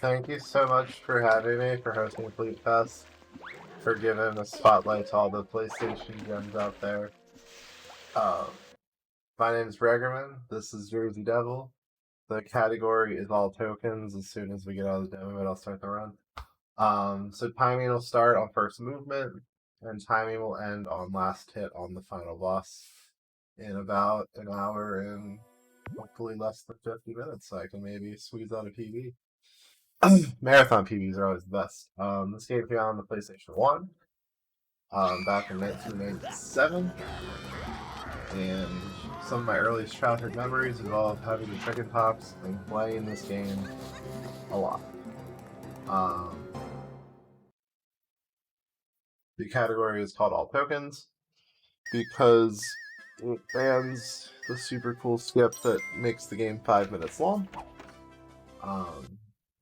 Thank you so much for having me, for hosting Fleet Fest, for giving a spotlight to all the PlayStation gems out there. Um, my name is Bregermann. This is Jersey Devil. The category is all tokens. As soon as we get out of the demo, I'll start the run. So timing will start on first movement, and timing will end on last hit on the final boss in about an hour and hopefully less than 50 minutes, so I can maybe squeeze out a PB. Marathon PBs are always the best. This game came out on the PlayStation 1 back in 1997, and some of my earliest childhood memories involve having the chicken pox and playing this game a lot. The category is called All Tokens because it bans the super cool skip that makes the game 5 minutes long.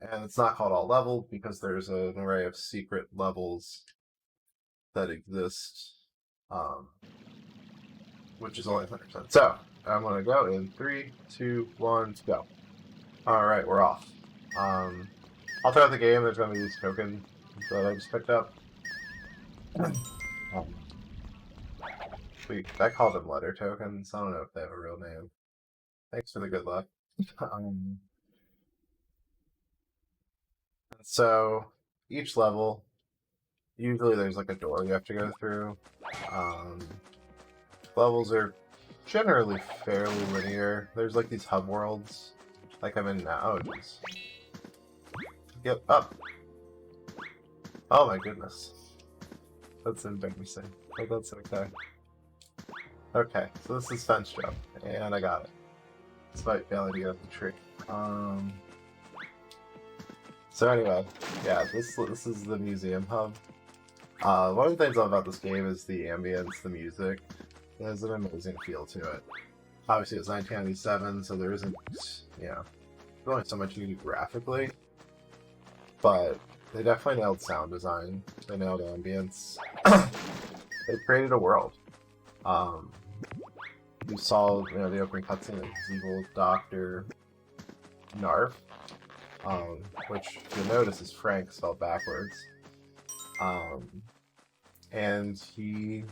And it's not called All Level because there's an array of secret levels that exist, which is only 100%. So I'm gonna go in 3, 2, 1, go. All right, we're off. All throughout the game, there's gonna be these tokens that I just picked up. I call them letter tokens. I don't know if they have a real name. Thanks for the good luck. So each level, usually there's like a door you have to go through. Levels are generally fairly linear. There's like these hub worlds, like I'm in now. Oh, jeez. Get up. Oh my goodness. That's embarrassing, but that's okay. Okay, so this is fence jump, and I got it. Despite failing to get up the tree. So anyway, yeah, this is the museum hub. One of the things I love about this game is the ambience, the music. There's an amazing feel to it. Obviously, it's 1997, so there isn't, there's only so much you can do graphically. But they definitely nailed sound design. They nailed ambience. They created a world. You saw, the opening cutscene of this evil Dr. Narf, which you'll notice is Frank spelled backwards. And he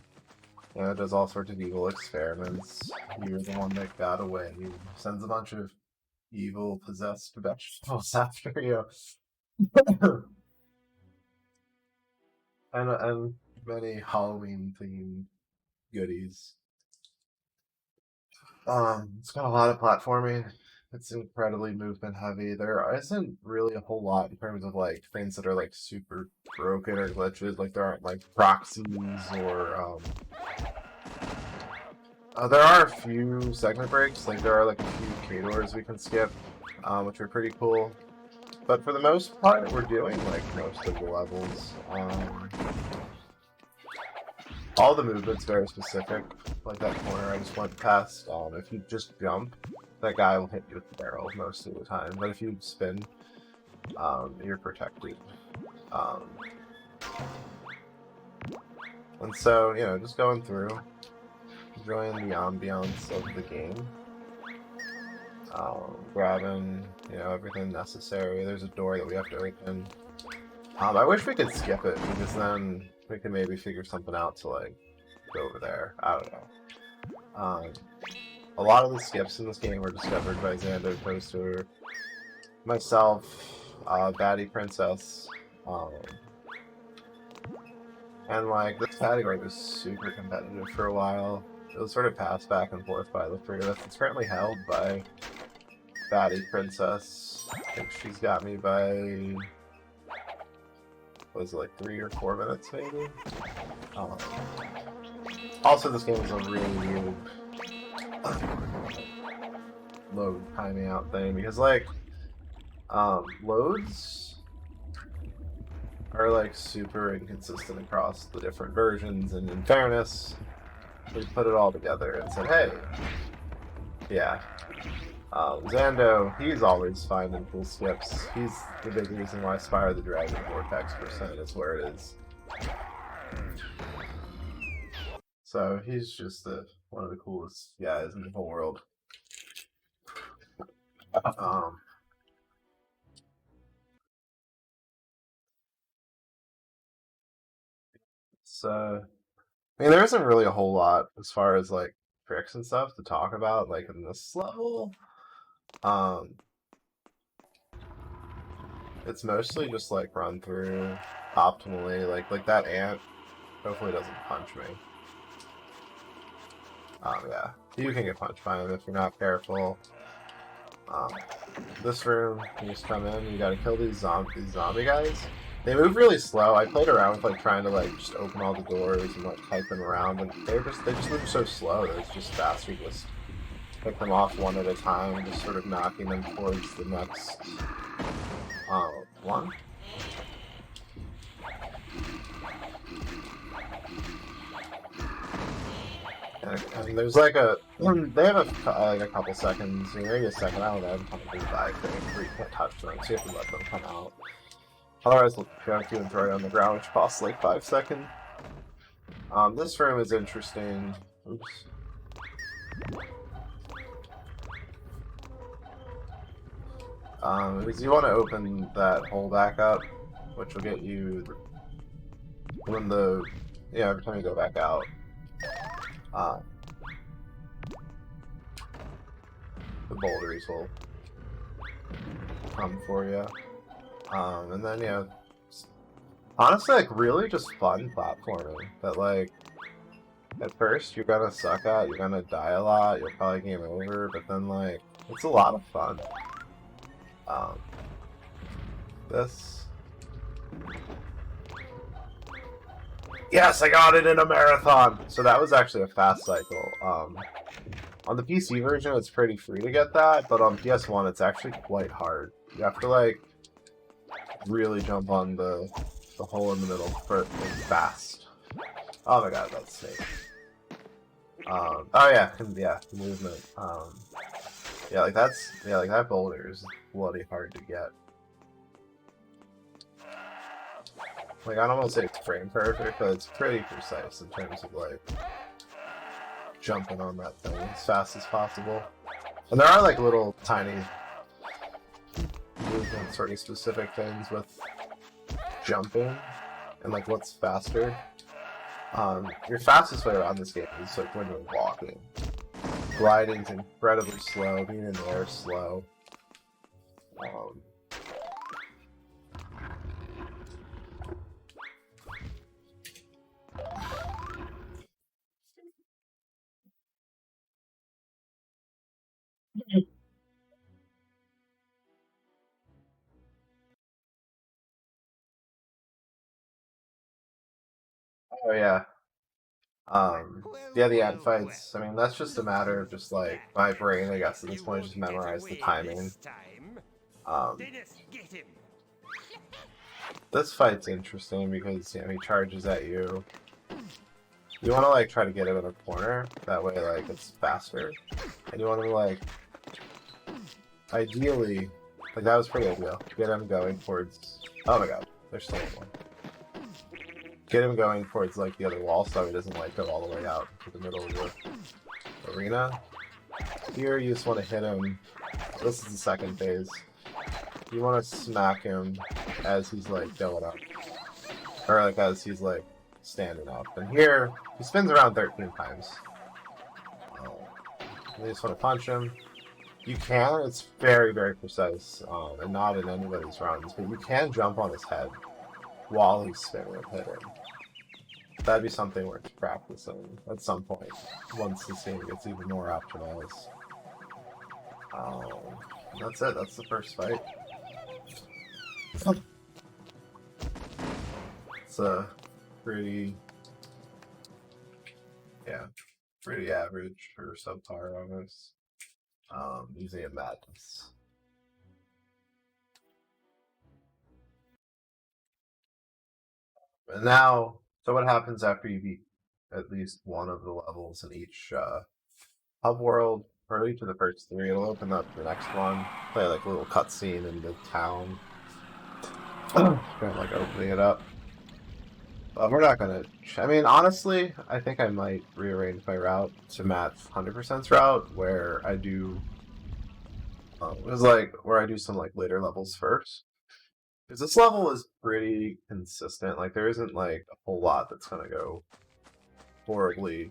does all sorts of evil experiments. You're the one that got away. He sends a bunch of evil possessed vegetables after you. and many Halloween themed goodies. It's got a lot of platforming. It's incredibly movement heavy. There isn't really a whole lot in terms of like things that are like super broken or glitches. Like there aren't like proxies or there are a few segment breaks. Like there are like a few K-doors we can skip, which are pretty cool. But for the most part, we're doing like most of the levels. All the movement's very specific. Like that corner I just went past, if you just jump, that guy will hit you with the barrel most of the time. But if you spin, you're protected. And so, just going through, enjoying the ambiance of the game. Grabbing, everything necessary. There's a door that we have to open. I wish we could skip it, because then we could maybe figure something out to, like, go over there. I don't know. A lot of the skips in this game were discovered by Xando Toaster, myself, Baddie Princess, and, like, this category was super competitive for a while. It was sort of passed back and forth by the three of us. It's currently held by Baddie Princess. I think she's got me by... was it like 3 or 4 minutes, maybe? Also, this game is a really weird load timing out thing, because, like, loads are, like, super inconsistent across the different versions, and in fairness, we put it all together and said, hey, yeah. Xando, he's always finding cool skips. He's the big reason why Spyro the Dragon Vortex % is where it is. So he's just one of the coolest guys in the whole world. So, I mean, there isn't really a whole lot as far as like tricks and stuff to talk about, like in this level. Um, it's mostly just like run through optimally, like that ant hopefully doesn't punch me. Yeah, you can get punched by him if you're not careful. Um, this room, you just come in, you gotta kill these zombie guys. They move really slow. I played around with like trying to like just open all the doors and like type them around, and they just move so slow that it's just faster to just pick them off one at a time, just sort of knocking them towards the next one. And there's like they have like a couple seconds, maybe a second, I don't know, to die where you can't touch them, so you have to let them come out. Otherwise, you have to throw it on the ground, which costs like 5 seconds. This room is interesting. Oops. Because you want to open that hole back up, which will get you when every time you go back out. The boulders will come for you. And then, honestly, like, really just fun platforming that, like, at first you're gonna suck at, you're gonna die a lot, you'll probably game over, but then, like, it's a lot of fun. This... Yes, I got it in a marathon! So that was actually a fast cycle. On the PC version, it's pretty free to get that, but on PS1, it's actually quite hard. You have to, like, really jump on the hole in the middle for fast. Oh my god, that's snake. Oh yeah, movement. Like that boulder is bloody hard to get. Like, I don't want to say it's frame perfect, but it's pretty precise in terms of like jumping on that thing as fast as possible. And there are like little tiny movement sort of specific things with jumping and like what's faster. Your fastest way around this game is like when you're walking. Gliding's incredibly slow, being in the air is slow. Oh yeah. Yeah, the ant fights. I mean, that's just a matter of just like my brain, I guess, at this point, just memorize the timing. This fight's interesting because he charges at you. You want to like try to get him in a corner. That way, like it's faster. And you want to like, ideally, like that was pretty ideal. Get him going towards. Oh my god, there's still one. Get him going towards like the other wall so he doesn't like go all the way out to the middle of the arena. Here you just want to hit him. This is the second phase. You want to smack him as he's like going up. Or like as he's like standing up. And here, he spins around 13 times. You just want to punch him. You can, it's very, very precise, and not in anybody's runs, but you can jump on his head while he's spinning and hit him. That'd be something worth practicing at some point, once the scene gets even more optimized. That's it, that's the first fight. It's a pretty average or subpar almost. Museum Madness. And now, so what happens after you beat at least one of the levels in each hub world, or each of the first 3? It'll open up the next one, play like a little cutscene in the town. Kind of like opening it up. But we're not gonna. I mean, honestly, I think I might rearrange my route to Matt's 100%'s route, where I do. It was like where I do some like later levels first, Because this level is pretty consistent. Like, there isn't, like, a whole lot that's gonna go horribly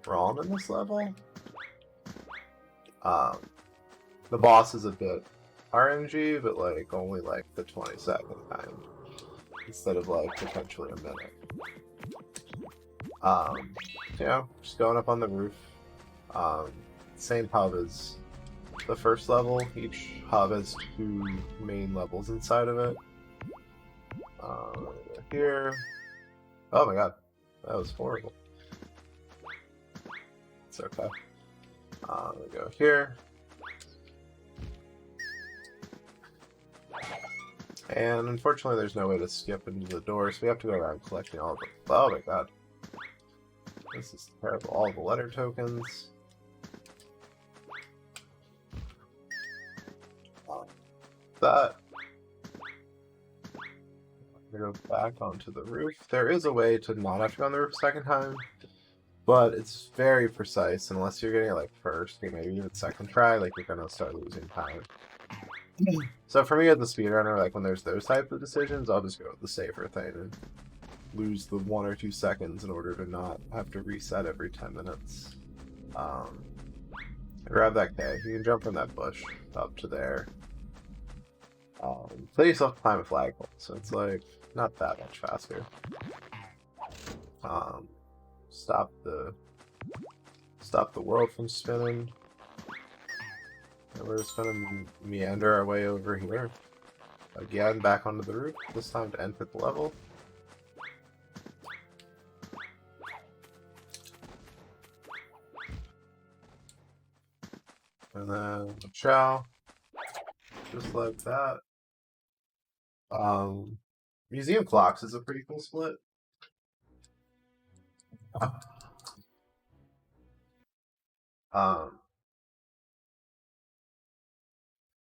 wrong in this level. The boss is a bit RNG, but, like, only, like, the 20-second kind. Instead of, like, potentially a minute. Just going up on the roof. Same hub as the first level. Each hub has 2 main levels inside of it. Here. Oh my god. That was horrible. It's okay. We go here. And unfortunately there's no way to skip into the door, so we have to go around collecting all of them. Oh my god. This is terrible. All the letter tokens. That. I'm gonna go back onto the roof. There is a way to not have to go on the roof a second time, but it's very precise. Unless you're getting it like first, maybe even second try, like you're gonna start losing time. So for me as the speedrunner, like when there's those types of decisions, I'll just go with the safer thing and lose the 1 or 2 seconds in order to not have to reset every 10 minutes. Grab that K. You can jump from that bush up to there. Play yourself to climb a flagpole, so it's like not that much faster. Stop the world from spinning. And we're just gonna meander our way over here. Again, back onto the roof, this time to enter the level. And then chow. Just like that. Museum clocks is a pretty cool split.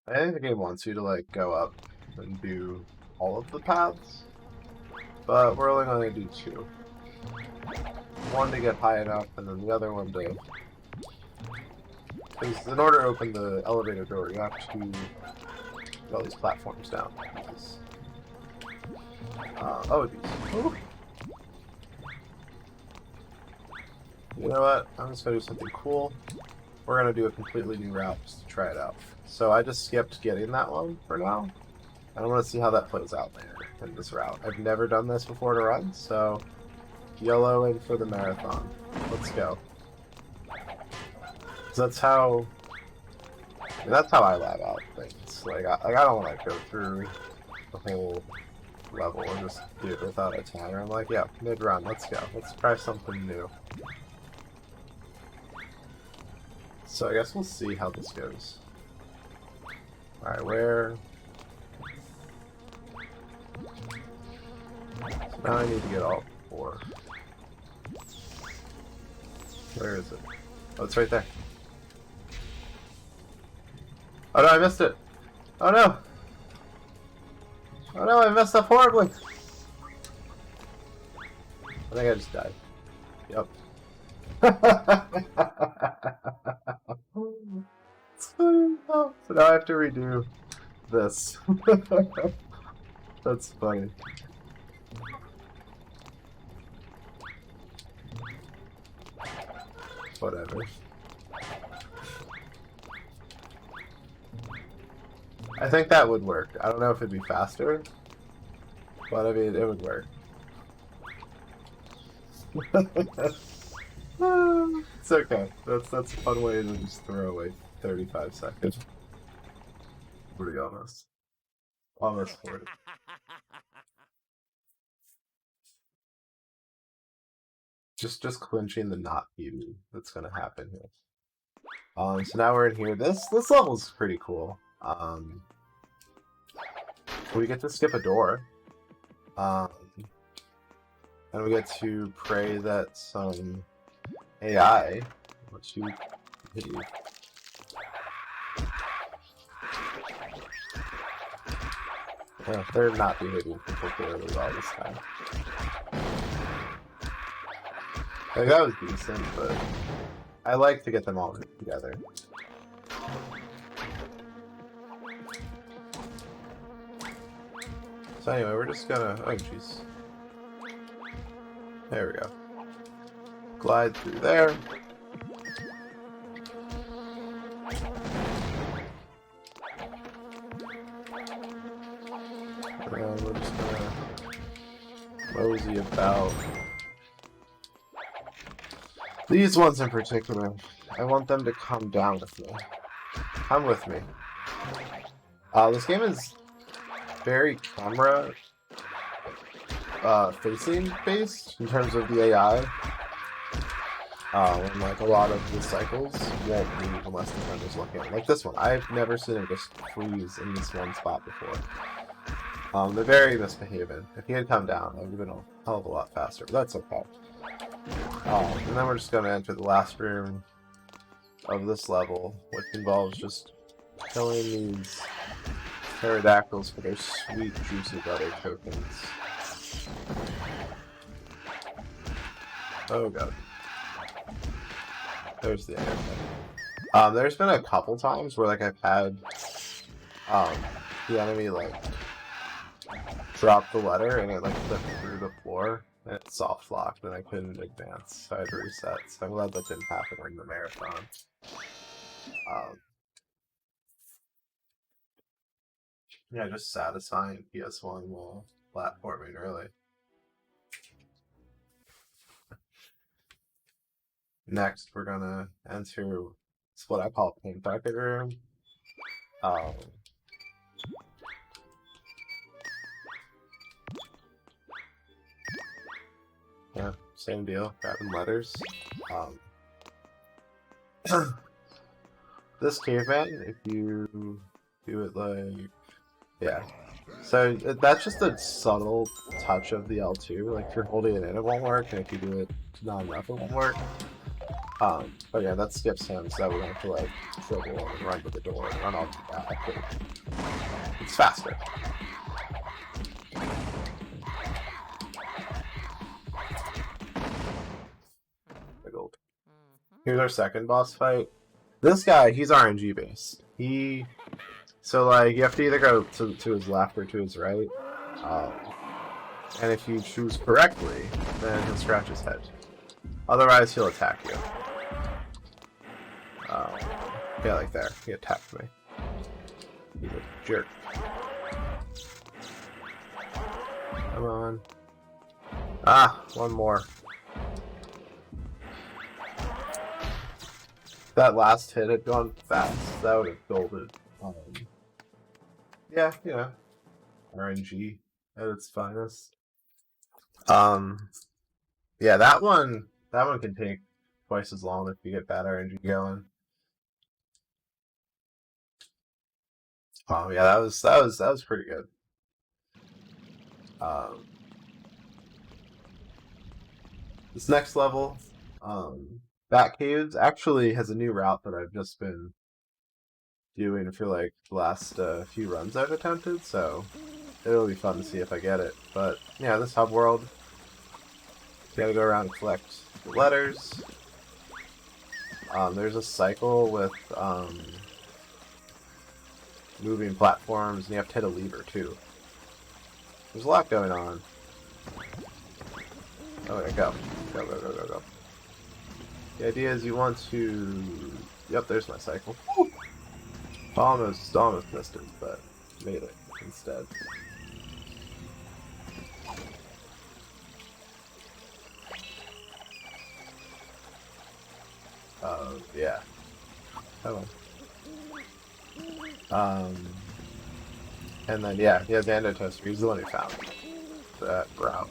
I think the game wants you to like go up and do all of the paths, but we're only going to do 2. One to get high enough, and then the other one to... Because in order to open the elevator door, you have to get all these platforms down. These. Ooh. You know what? I'm just going to do something cool. We're going to do a completely new route just to try it out. So I just skipped getting that one for now. I want to see how that plays out later in this route. I've never done this before to run, so YOLO in for the marathon. Let's go. So that's how I lab out things. Like I don't want to go through the whole level and just do it without a timer. I'm like, yeah, mid-run, let's go. Let's try something new. So I guess we'll see how this goes. Alright, where... So now I need to get all 4. Where is it? Oh, it's right there. Oh no, I missed it! Oh no! Oh no, I messed up horribly! I think I just died. Yep. So now I have to redo this. That's funny. Whatever. I think that would work. I don't know if it'd be faster, but I mean, it would work. It's okay. That's a fun way to just throw away 35 seconds. Pretty honest. Almost 40. Just clinching the not PB that's gonna happen here. So now we're in here. This level's pretty cool. We get to skip a door. And we get to pray that some AI lets you hit you. Yeah, they're not behaving particularly well this time. Like, that was decent, but I like to get them all together. So anyway, we're just gonna... Oh, jeez. There we go. Glide through there. And we're just gonna mosey about. These ones in particular, I want them to come down with me. Come with me. This game is very camera facing based in terms of the AI. And like a lot of the cycles won't move unless the camera's looking. Like this one, I've never seen it just freeze in this one spot before. They're very misbehaving. If he had come down, I would have been a hell of a lot faster, but that's okay. And then we're just going to enter the last room of this level, which involves just killing these pterodactyls for their sweet, juicy butter tokens. Oh god. There's the enemy. There's been a couple times where like I've had the enemy like drop the letter and it like flipped through the floor and it soft locked and I couldn't advance, so I had to reset. So I'm glad that didn't happen during the marathon. Yeah, just satisfying PS1 while platforming, really. Next, we're gonna enter what I call Paint Bucket Room. Yeah, same deal, grabbing letters. This caveman, if you do it like, yeah. So that's just a subtle touch of the L2. Like if you're holding it in, it won't work, and if you do it not enough, it won't work. But yeah, that skips him, so that we don't have to like dribble and run to the door and run off the back. It's faster. Here's our second boss fight. This guy, he's RNG based. So like you have to either go to his left or to his right. And if you choose correctly, then he'll scratch his head. Otherwise, he'll attack you. Yeah, like there. He attacked me. He's a jerk. Come on. Ah, one more. If that last hit had gone fast, that would have golded. Yeah, you know, RNG at its finest. Yeah, that one can take twice as long if you get bad RNG going. Oh yeah, that was pretty good. This next level, Bat Caves actually has a new route that I've just been doing for like the last few runs I've attempted, so it'll be fun to see if I get it. But yeah, this hub world, you gotta go around and collect the letters. There's a cycle with moving platforms, and you have to hit a lever too. There's a lot going on. Oh, yeah, go. Go. The idea is you want to... Yep, there's my cycle. Woo! Almost missed it, but made it instead. Yeah. Come on. And then, yeah, Xando Toaster, he's the one who found that route.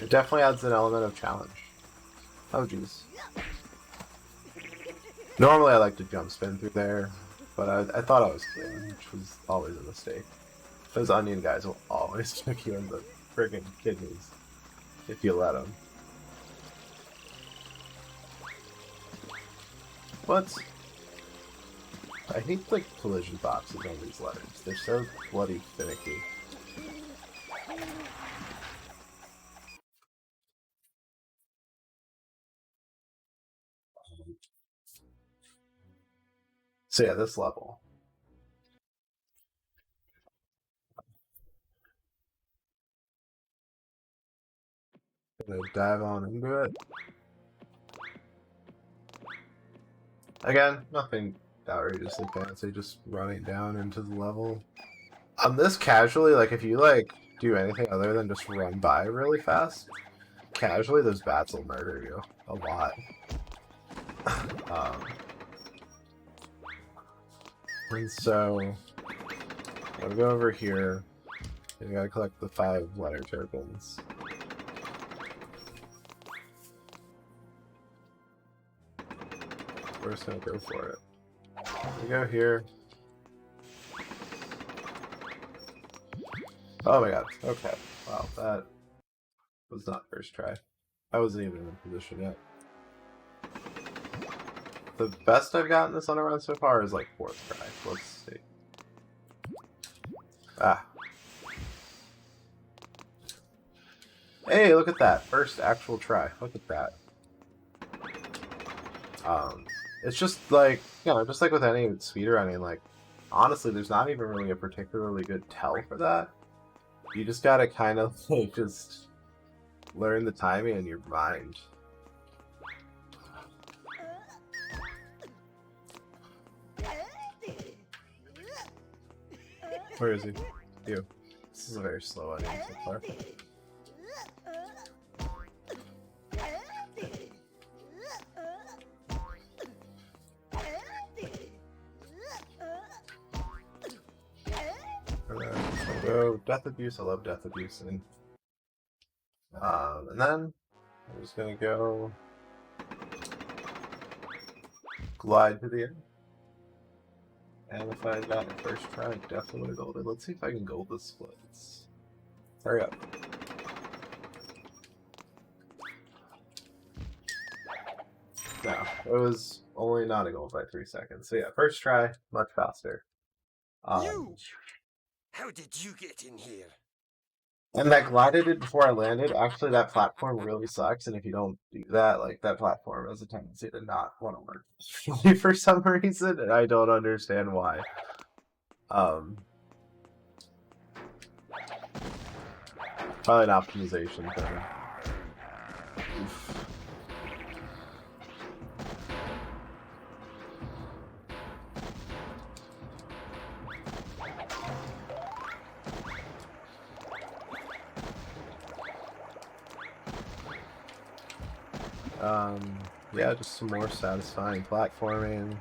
It definitely adds an element of challenge. Oh, jeez. Normally I like to jump spin through there, but I thought I was clean, which was always a mistake. Those onion guys will always kick you in the friggin' kidneys if you let them. What? I hate like collision boxes on these letters. They're so bloody finicky. So yeah, this level. gonna dive on into it. Again, nothing outrageously fancy, just running down into the level. On this casually, like if you like do anything other than just run by really fast, casually those bats will murder you a lot. And so I'll go over here. You gotta collect the 5 letter tokens. We're just gonna go for it. We go here. Oh my god. Okay. Wow, that was not first try. I wasn't even in position yet. The best I've gotten this on a run so far is like 4th try. Let's see. Ah. Hey, look at that. First actual try. Look at that. It's just like, you know, just like with any speedrunning, like, honestly, there's not even really a particularly good tell for that. You just gotta kind of, like, just learn the timing in your mind. Where is he? You. This is a very slow audience so far. So death abuse, I love death abuse, and then I'm just gonna go glide to the end. And if I got it first try, I definitely gold it. Let's see if I can gold the splits. Hurry up. No, it was only not a gold by 3 seconds. So yeah, first try, much faster. You! How did you get in here? And that glide I did before I landed, actually that platform really sucks, and if you don't do that, like, that platform has a tendency to not want to work for some reason, and I don't understand why. Probably an optimization thing. Oof. Yeah, just some more satisfying platforming.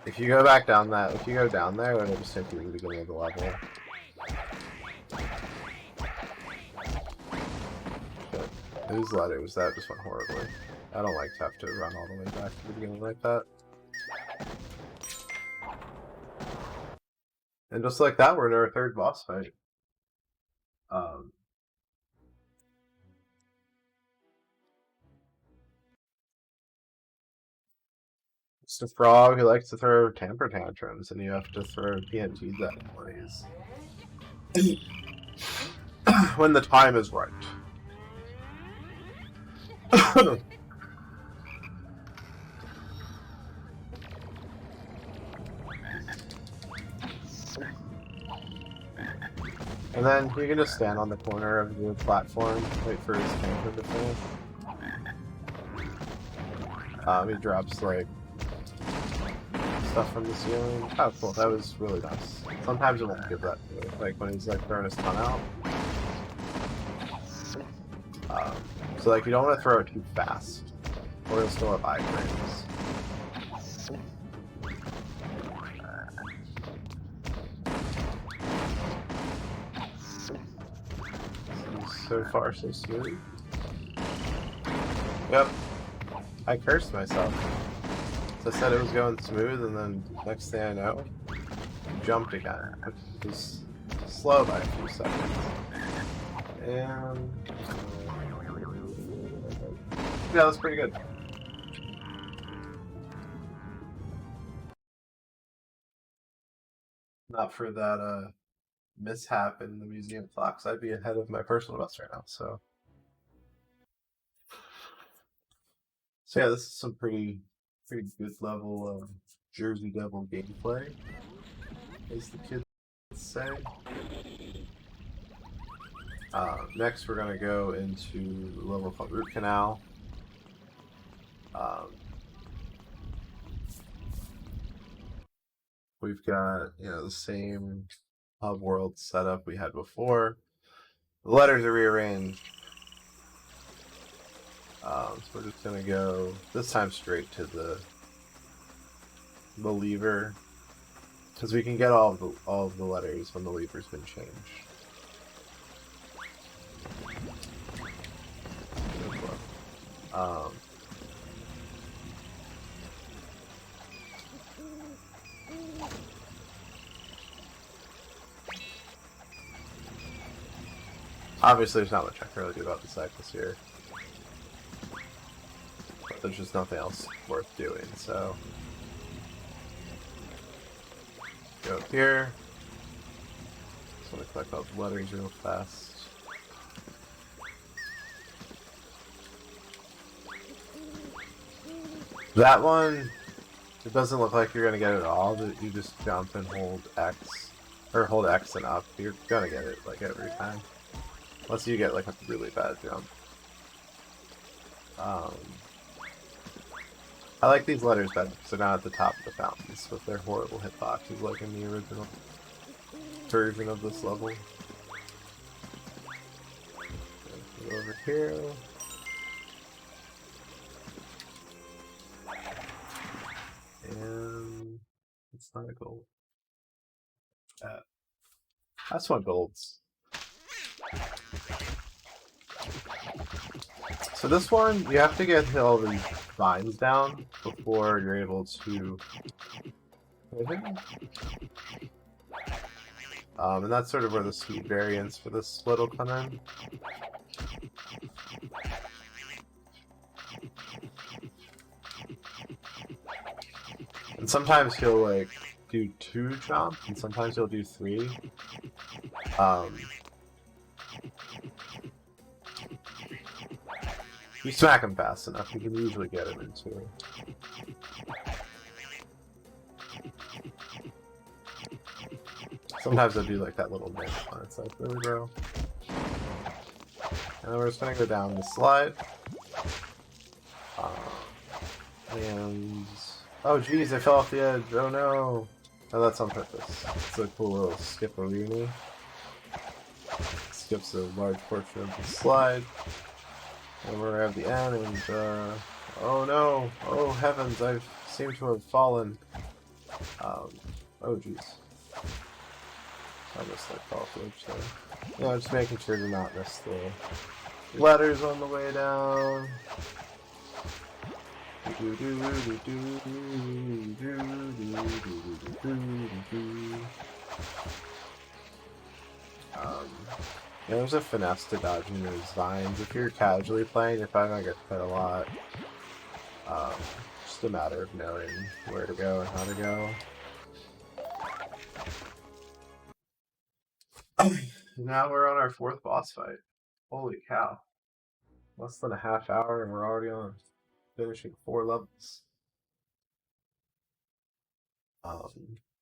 If you go back down that, if you go down there, it'll just take you to the beginning of the level. But these letters, that just went horribly. I don't like to have to run all the way back to the beginning like that. And just like that, we're in our 3rd boss fight. It's a frog who likes to throw temper tantrums, and you have to throw PNGs at him when the time is right. And then you can just stand on the corner of the platform, wait for his tantrum to finish. He drops like stuff from the ceiling. Oh, cool. That was really nice. Sometimes it won't give that to you, like when he's like throwing his tongue out. So like you don't want to throw it too fast, or it'll still have iframes. So far, so smooth. Yep. I cursed myself. So I said it was going smooth, and then next thing I know, jumped again. It was slow by a few seconds. And yeah, that's pretty good. Not for that mishap in the museum clocks, I'd be ahead of my personal best right now. So yeah, this is some pretty good level of Jersey Devil gameplay, as the kids say. Next, we're going to go into a level called Root Canal. We've got, the same hub world setup we had before. The letters are rearranged. So we're just going to go, this time, straight to the lever. Because we can get all of the letters when the lever's been changed. Obviously, there's not much I can really do about the cycles here. But there's just nothing else worth doing, so... Go up here. Just want to collect all the letters real fast. That one, it doesn't look like you're going to get it all, but you just jump and hold X. Or hold X and up. You're going to get it, like, every time. Unless you get, like, a really bad jump. I like these letters better because they're not at the top of the fountains with their horrible hitboxes like in the original version of this level. Go over here. And it's not a gold. That's one golds. So this one, you have to get all these vines down before you're able to hit him. And that's sort of where the sweet variants for this split will come in. And sometimes he'll like do 2 jumps, and sometimes he'll do 3. If you smack him fast enough, you can usually get him into it. Sometimes I'll do like that little bit on its like, really, bro. And then we're just gonna go down the slide. And oh geez, I fell off the edge. Oh no. Oh, that's on purpose. It's a cool little skip-a-rooney. Skips a large portion of the slide. And we're at the end, and oh no! Oh heavens! I seem to have fallen. Oh jeez. I missed like fall flinch there. Yeah, just making sure to not miss the letters on the way down. Yeah, there's a finesse to dodging those vines. If you're casually playing, you're probably gonna get hit a lot. Just a matter of knowing where to go and how to go. Now we're on our 4th boss fight. Holy cow. Less than a half hour and we're already on finishing 4 levels.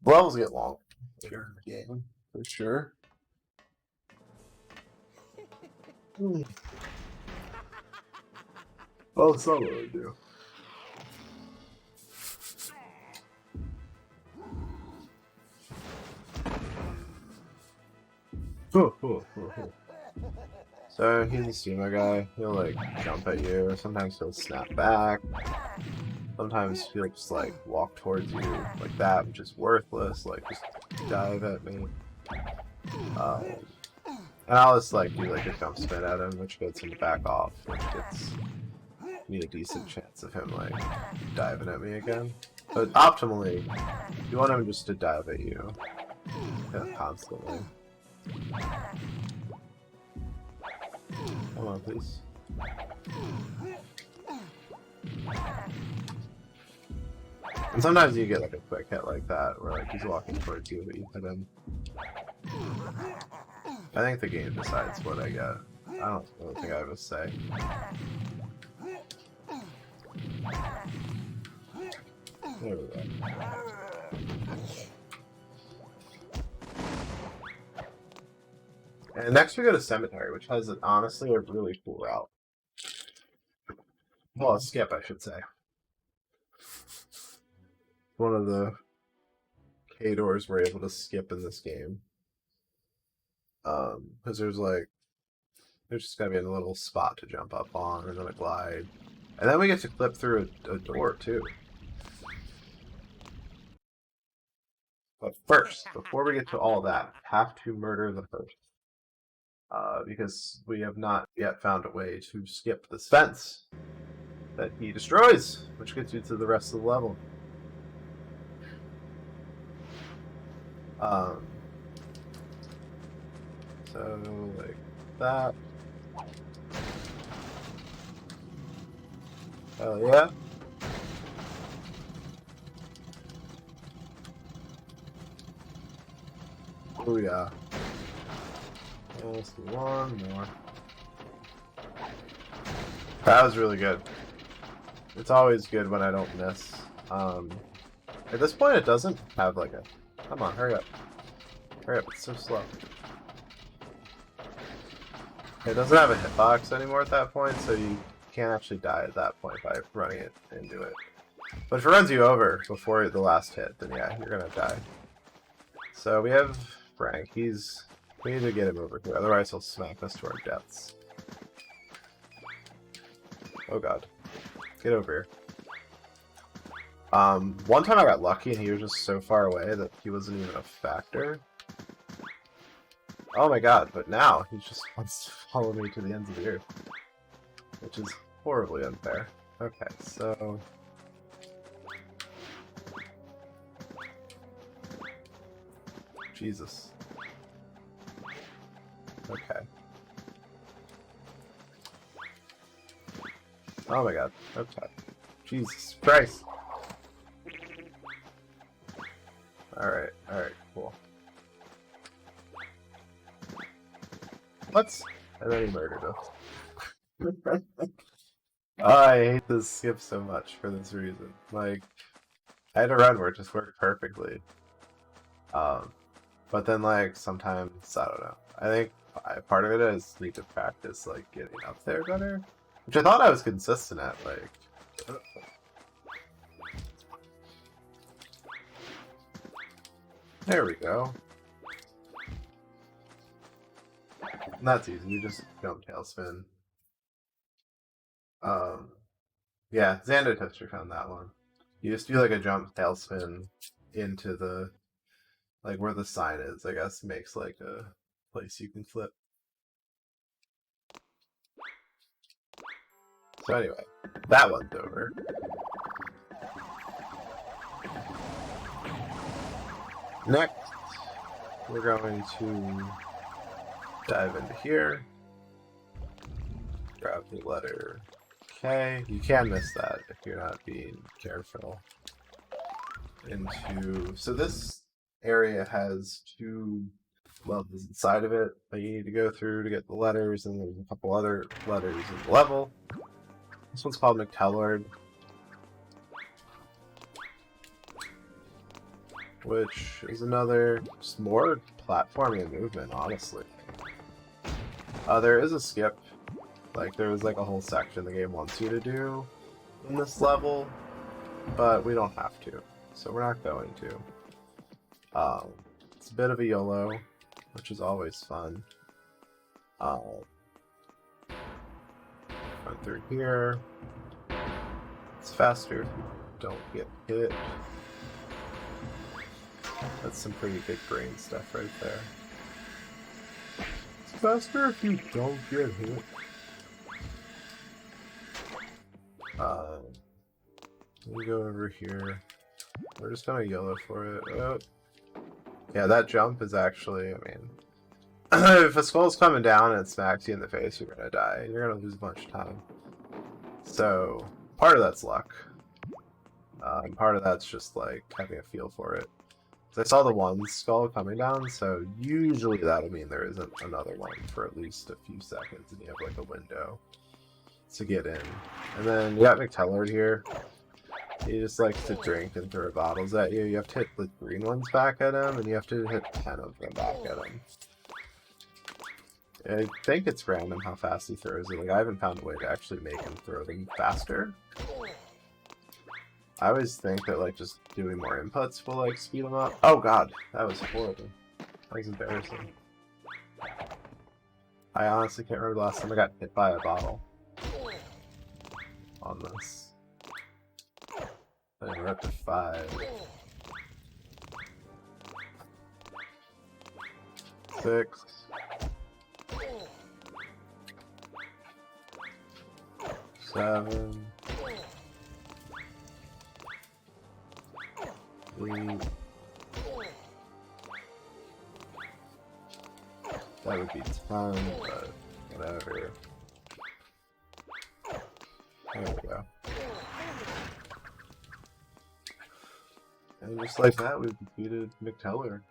Levels get long later in the game, for sure. Well, it's not what I do. So he's a sumo guy. He'll like jump at you. Sometimes he'll snap back. Sometimes he'll just like walk towards you like that, which is worthless. Like just dive at me. And I'll just like do like a jump spin at him, which gets him to back off, which gets me a decent chance of him like diving at me again. But optimally, you want him just to dive at you constantly. Come on, please. And sometimes you get like a quick hit like that, where like he's walking towards you, but you hit him. I think the game decides what I get. I don't really think I have a say. There we go. And next we go to Cemetery, which has honestly a really cool route. Well, a skip, I should say. One of the K doors we're able to skip in this game. Because there's just gotta be a little spot to jump up on, and then a glide. And then we get to clip through a door, too. But first, before we get to all that, have to murder the host. Because we have not yet found a way to skip this fence that he destroys, which gets you to the rest of the level. So, like that. Hell yeah. Oh yeah. Let's do one more. That was really good. It's always good when I don't miss. At this point it doesn't have like a... Come on, hurry up. Hurry up, it's so slow. It doesn't have a hitbox anymore at that point, so you can't actually die at that point by running it into it. But if it runs you over before the last hit, then yeah, you're gonna die. So we have Frank. We need to get him over here, otherwise he'll smack us to our deaths. Oh god. Get over here. One time I got lucky and he was just so far away that he wasn't even a factor. Oh my god, but now he just wants to follow me to the ends of the earth. Which is horribly unfair. Okay, so... Jesus. Okay. Oh my god, okay. Jesus Christ! Alright, cool. What? And then he murdered us. I hate this skip so much for this reason. Like, I had a run where it just worked perfectly. But then, like, sometimes, I don't know. I think part of it is need to practice, like, getting up there better. Which I thought I was consistent at, like... There we go. And that's easy, you just jump tailspin. Yeah, Xander Tester found that one. You just do like a jump tailspin into the, like where the sign is, I guess, makes like a place you can flip. So anyway, that one's over. Next, we're going to dive into here. Grab the letter K. You can miss that if you're not being careful. So this area has two levels inside of it that you need to go through to get the letters, and there's a couple other letters in the level. This one's called McTellard, which is another, just more platforming and movement, honestly. There is a skip. Like, there was like a whole section the game wants you to do in this level, but we don't have to, so we're not going to. It's a bit of a YOLO, which is always fun. Run through here. It's faster if you don't get hit. That's some pretty big brain stuff right there. It's faster if you don't get hit. We go over here. We're just gonna YOLO for it. Oh. Yeah, that jump is actually, I mean, if a skull's coming down and it smacks you in the face, you're gonna die. You're gonna lose a bunch of time. So, part of that's luck. And part of that's just like having a feel for it. So I saw the one skull coming down, so usually that'll mean there isn't another one for at least a few seconds, and you have like a window to get in. And then you got McTellard here. He just likes to drink and throw bottles at you. You have to hit the green ones back at him, and you have to hit 10 of them back at him. I think it's random how fast he throws it. Like, I haven't found a way to actually make him throw them faster. I always think that, like, just doing more inputs will, like, speed them up. Oh god, that was horrible. That was embarrassing. I honestly can't remember the last time I got hit by a bottle on this. And we're up to 5. 6. 7. 8. That would be 10, but whatever. There we go. And just like that, we've defeated McTeller.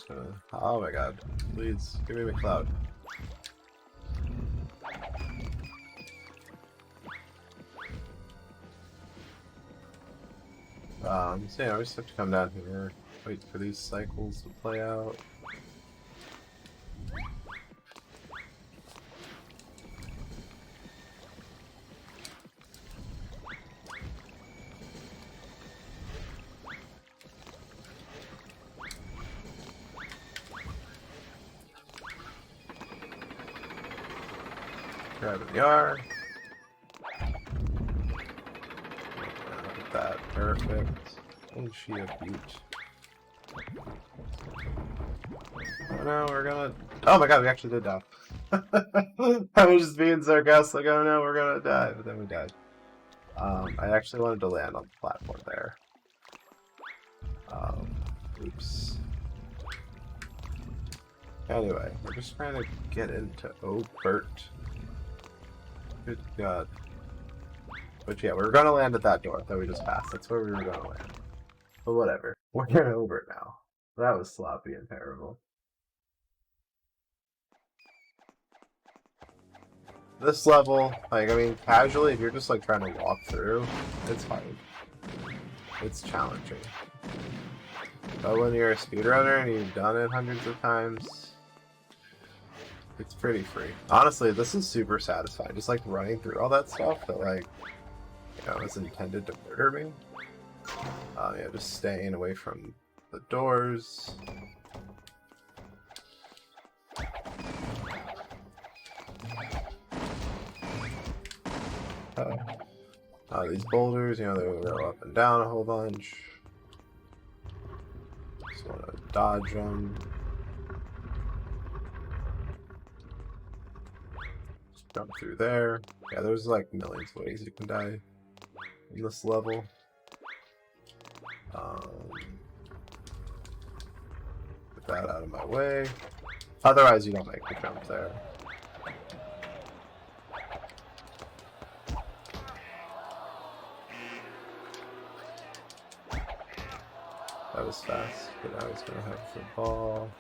So, oh my god. Please, give me McCloud. So yeah, we just have to come down here, wait for these cycles to play out. Grab the yard. Look at that, perfect. Oh, she a beach. Oh no, we're gonna. Oh my god, we actually did die. I was just being sarcastic, like, oh no, we're gonna die, but then we died. I actually wanted to land on the platform there. Oops. Anyway, we're just trying to get into Obert. Good god. But yeah, we were gonna land at that door that we just passed. That's where we were gonna land. But whatever. We're in Obert now. That was sloppy and terrible. This level, like, I mean, casually, if you're just, like, trying to walk through, it's fine. It's challenging. But when you're a speedrunner and you've done it hundreds of times, it's pretty free. Honestly, this is super satisfying. Just, like, running through all that stuff that, like, you know, is intended to murder me. Yeah, just staying away from the doors. These boulders, you know, they go up and down a whole bunch. Just want to dodge them. Just jump through there. Yeah, there's like millions of ways you can die in this level. Get that out of my way. Otherwise, you don't make the jump there. That was fast, but I was gonna have the ball.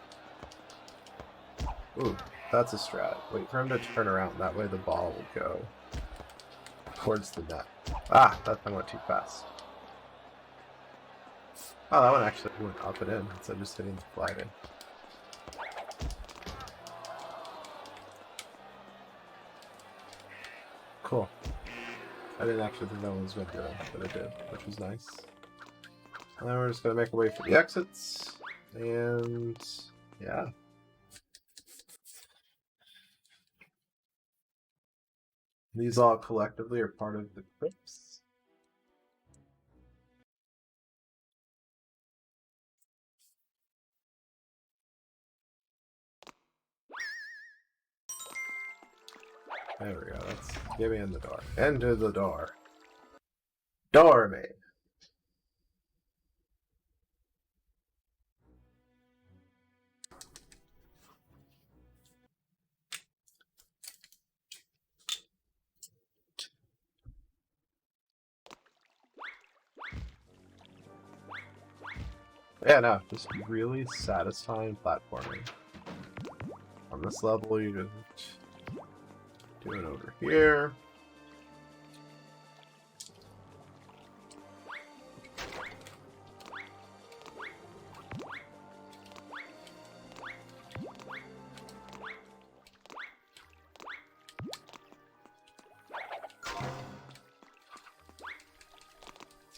Ooh, that's a strat. Wait for him to turn around, that way the ball will go towards the net. Ah, that thing went too fast. Oh, that one actually went up and in instead of just hitting the flag in. Cool. I didn't actually think that one was going to do it, but it did, which was nice. And then we're just going to make our way for the exits. And yeah. These all collectively are part of the crypts. There we go. Let's get me in the door. Enter the door. Doormaid. Yeah, no, just really satisfying platforming. On this level, you just do it over here.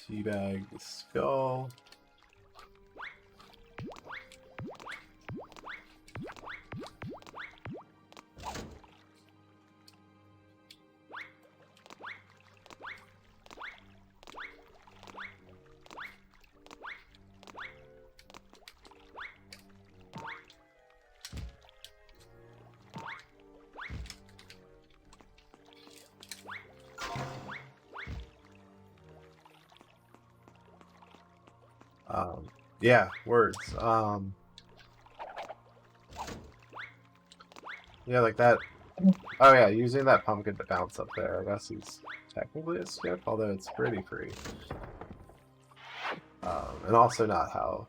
Teabag the skull. Yeah, words. Yeah, like that. Oh yeah, using that pumpkin to bounce up there, I guess is technically a skip, although it's pretty free. And also not how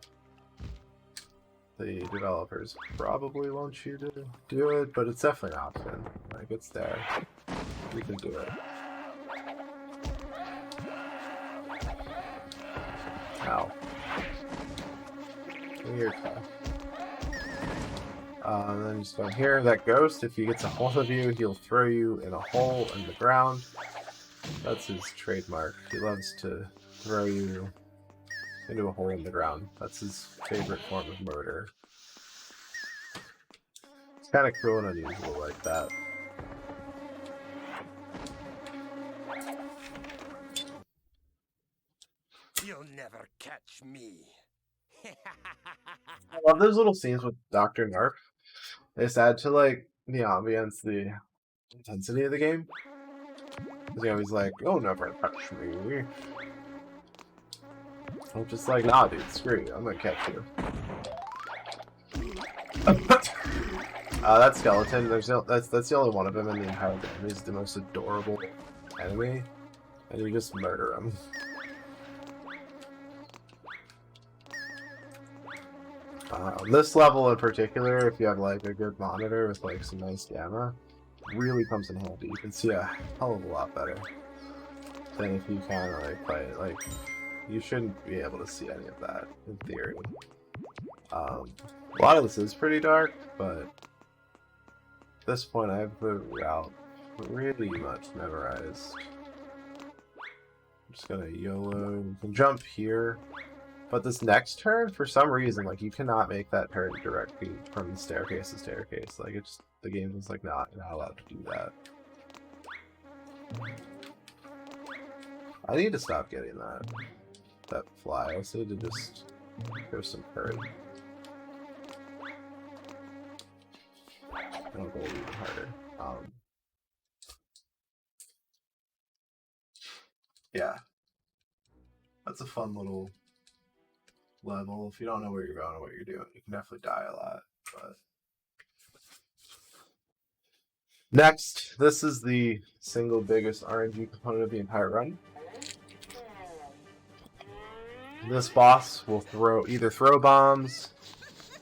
the developers probably want you to do it, but it's definitely an option. Like, it's there. You can do it. Ow. Weird. And then you just go here. That ghost, if he gets a hold of you, he'll throw you in a hole in the ground. That's his trademark. He loves to throw you into a hole in the ground. That's his favorite form of murder. It's kind of cruel and unusual like that. You'll never catch me. I love those little scenes with Dr. Narf. They just add to, like, the ambience, the intensity of the game. Because he always like, "You'll never touch me." I'm just like, nah, dude, screw you. I'm gonna catch you. That skeleton, that's the only one of them in the entire game. He's the most adorable enemy, and you just murder him. This level in particular, if you have like a good monitor with like some nice gamma, really comes in handy. You can see a hell of a lot better than if you kind of like play it. Like, you shouldn't be able to see any of that in theory. A lot of this is pretty dark, but at this point I have the route really much memorized. I'm just gonna YOLO. You can jump here. But this next turn, for some reason, like, you cannot make that turn directly from staircase to staircase. Like, it's the game is like not allowed to do that. I need to stop getting that fly. I also need to just go some courage. I'll go even harder. Yeah, that's a fun little level. If you don't know where you're going or what you're doing, you can definitely die a lot. But next, this is the single biggest RNG component of the entire run. This boss will either throw bombs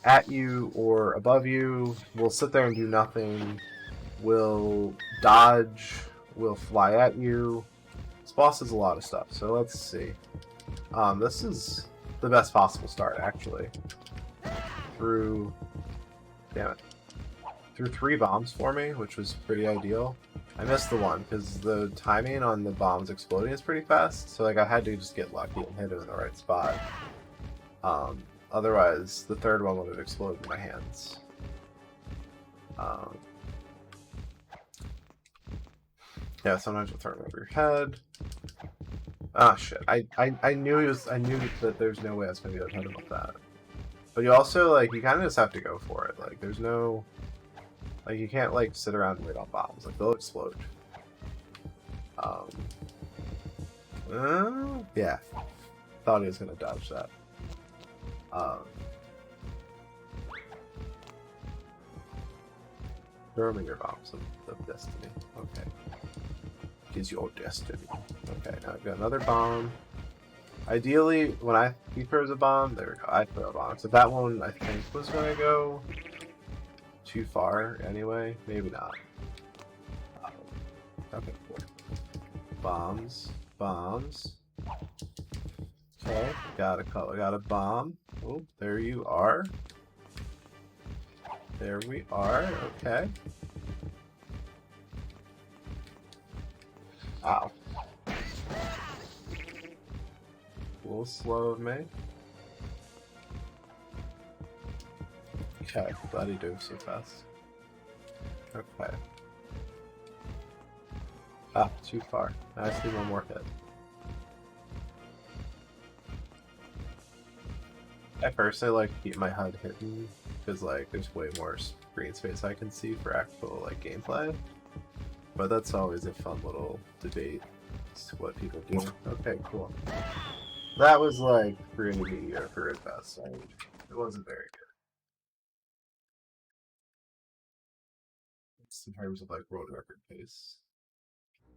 at you or above you. Will sit there and do nothing. Will dodge. Will fly at you. This boss does a lot of stuff. So let's see. This is the best possible start, actually. Through 3 bombs for me, which was pretty ideal. I missed the one because the timing on the bombs exploding is pretty fast, so like I had to just get lucky and hit it in the right spot. Otherwise, the third one would have exploded in my hands. Yeah, sometimes you'll throw it over your head. Ah, shit. I knew that there's no way I was gonna be able to hit him with that. But you also, like, you kind of just have to go for it. Like, there's no... Like, you can't, like, sit around and wait on bombs. Like, they'll explode. Yeah. Thought he was gonna dodge that. Throw me your bombs of destiny. Okay. Is your destiny. Okay, now I've got another bomb. Ideally, when he throws a bomb, there we go. I throw a bomb. So that one I think was gonna go too far anyway. Maybe not. Okay, cool. Bombs. Okay, got a bomb. Oh, there you are. There we are. Okay. Ow. A little slow of me. Okay, glad he dove so fast. Okay. Ah, too far. I just need one more hit. I personally like to keep my HUD hidden because like there's way more screen space I can see for actual like gameplay. But that's always a fun little debate as to what people do. Okay, cool. That was like pretty mediocre at best. I mean, it wasn't very good. It's in terms of like world record pace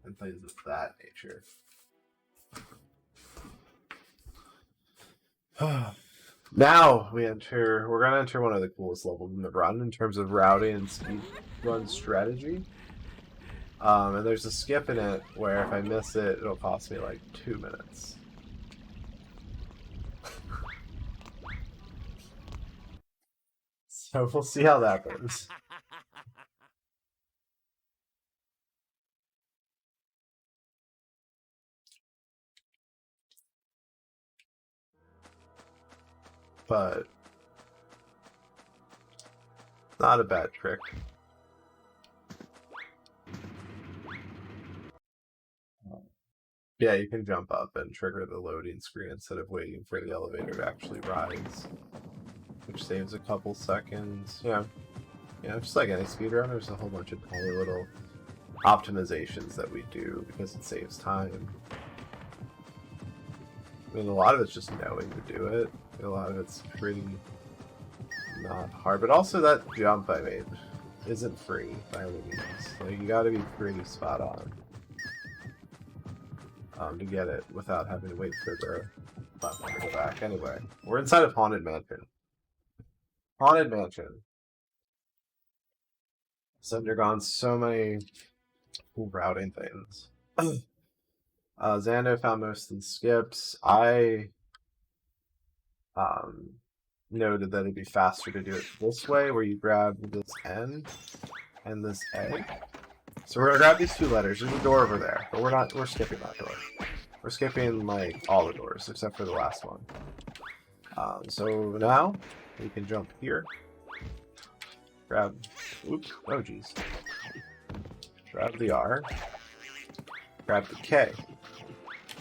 and things of that nature. Now we're gonna enter one of the coolest levels in the run in terms of routing and speed run strategy. And there's a skip in it where if I miss it, it'll cost me like 2 minutes. So we'll see how that goes. But not a bad trick. Yeah, you can jump up and trigger the loading screen instead of waiting for the elevator to actually rise, which saves a couple seconds. Yeah, just like any speedrun, there's a whole bunch of tiny little optimizations that we do because it saves time. I mean, a lot of it's just knowing to do it. A lot of it's pretty not hard, but also that jump I made isn't free by any means. Like, you gotta be pretty spot on to get it without having to wait for the platform to go back. Anyway, we're inside of Haunted Mansion. Haunted Mansion. It's undergone so many cool routing things. Xando found most of the skips. I noted that it'd be faster to do it this way, where you grab this N and this A. So we're gonna grab these 2 letters. There's a door over there, but we're skipping that door. We're skipping like all the doors except for the last one. So now we can jump here. Grab, oops, oh geez. Grab the R. Grab the K.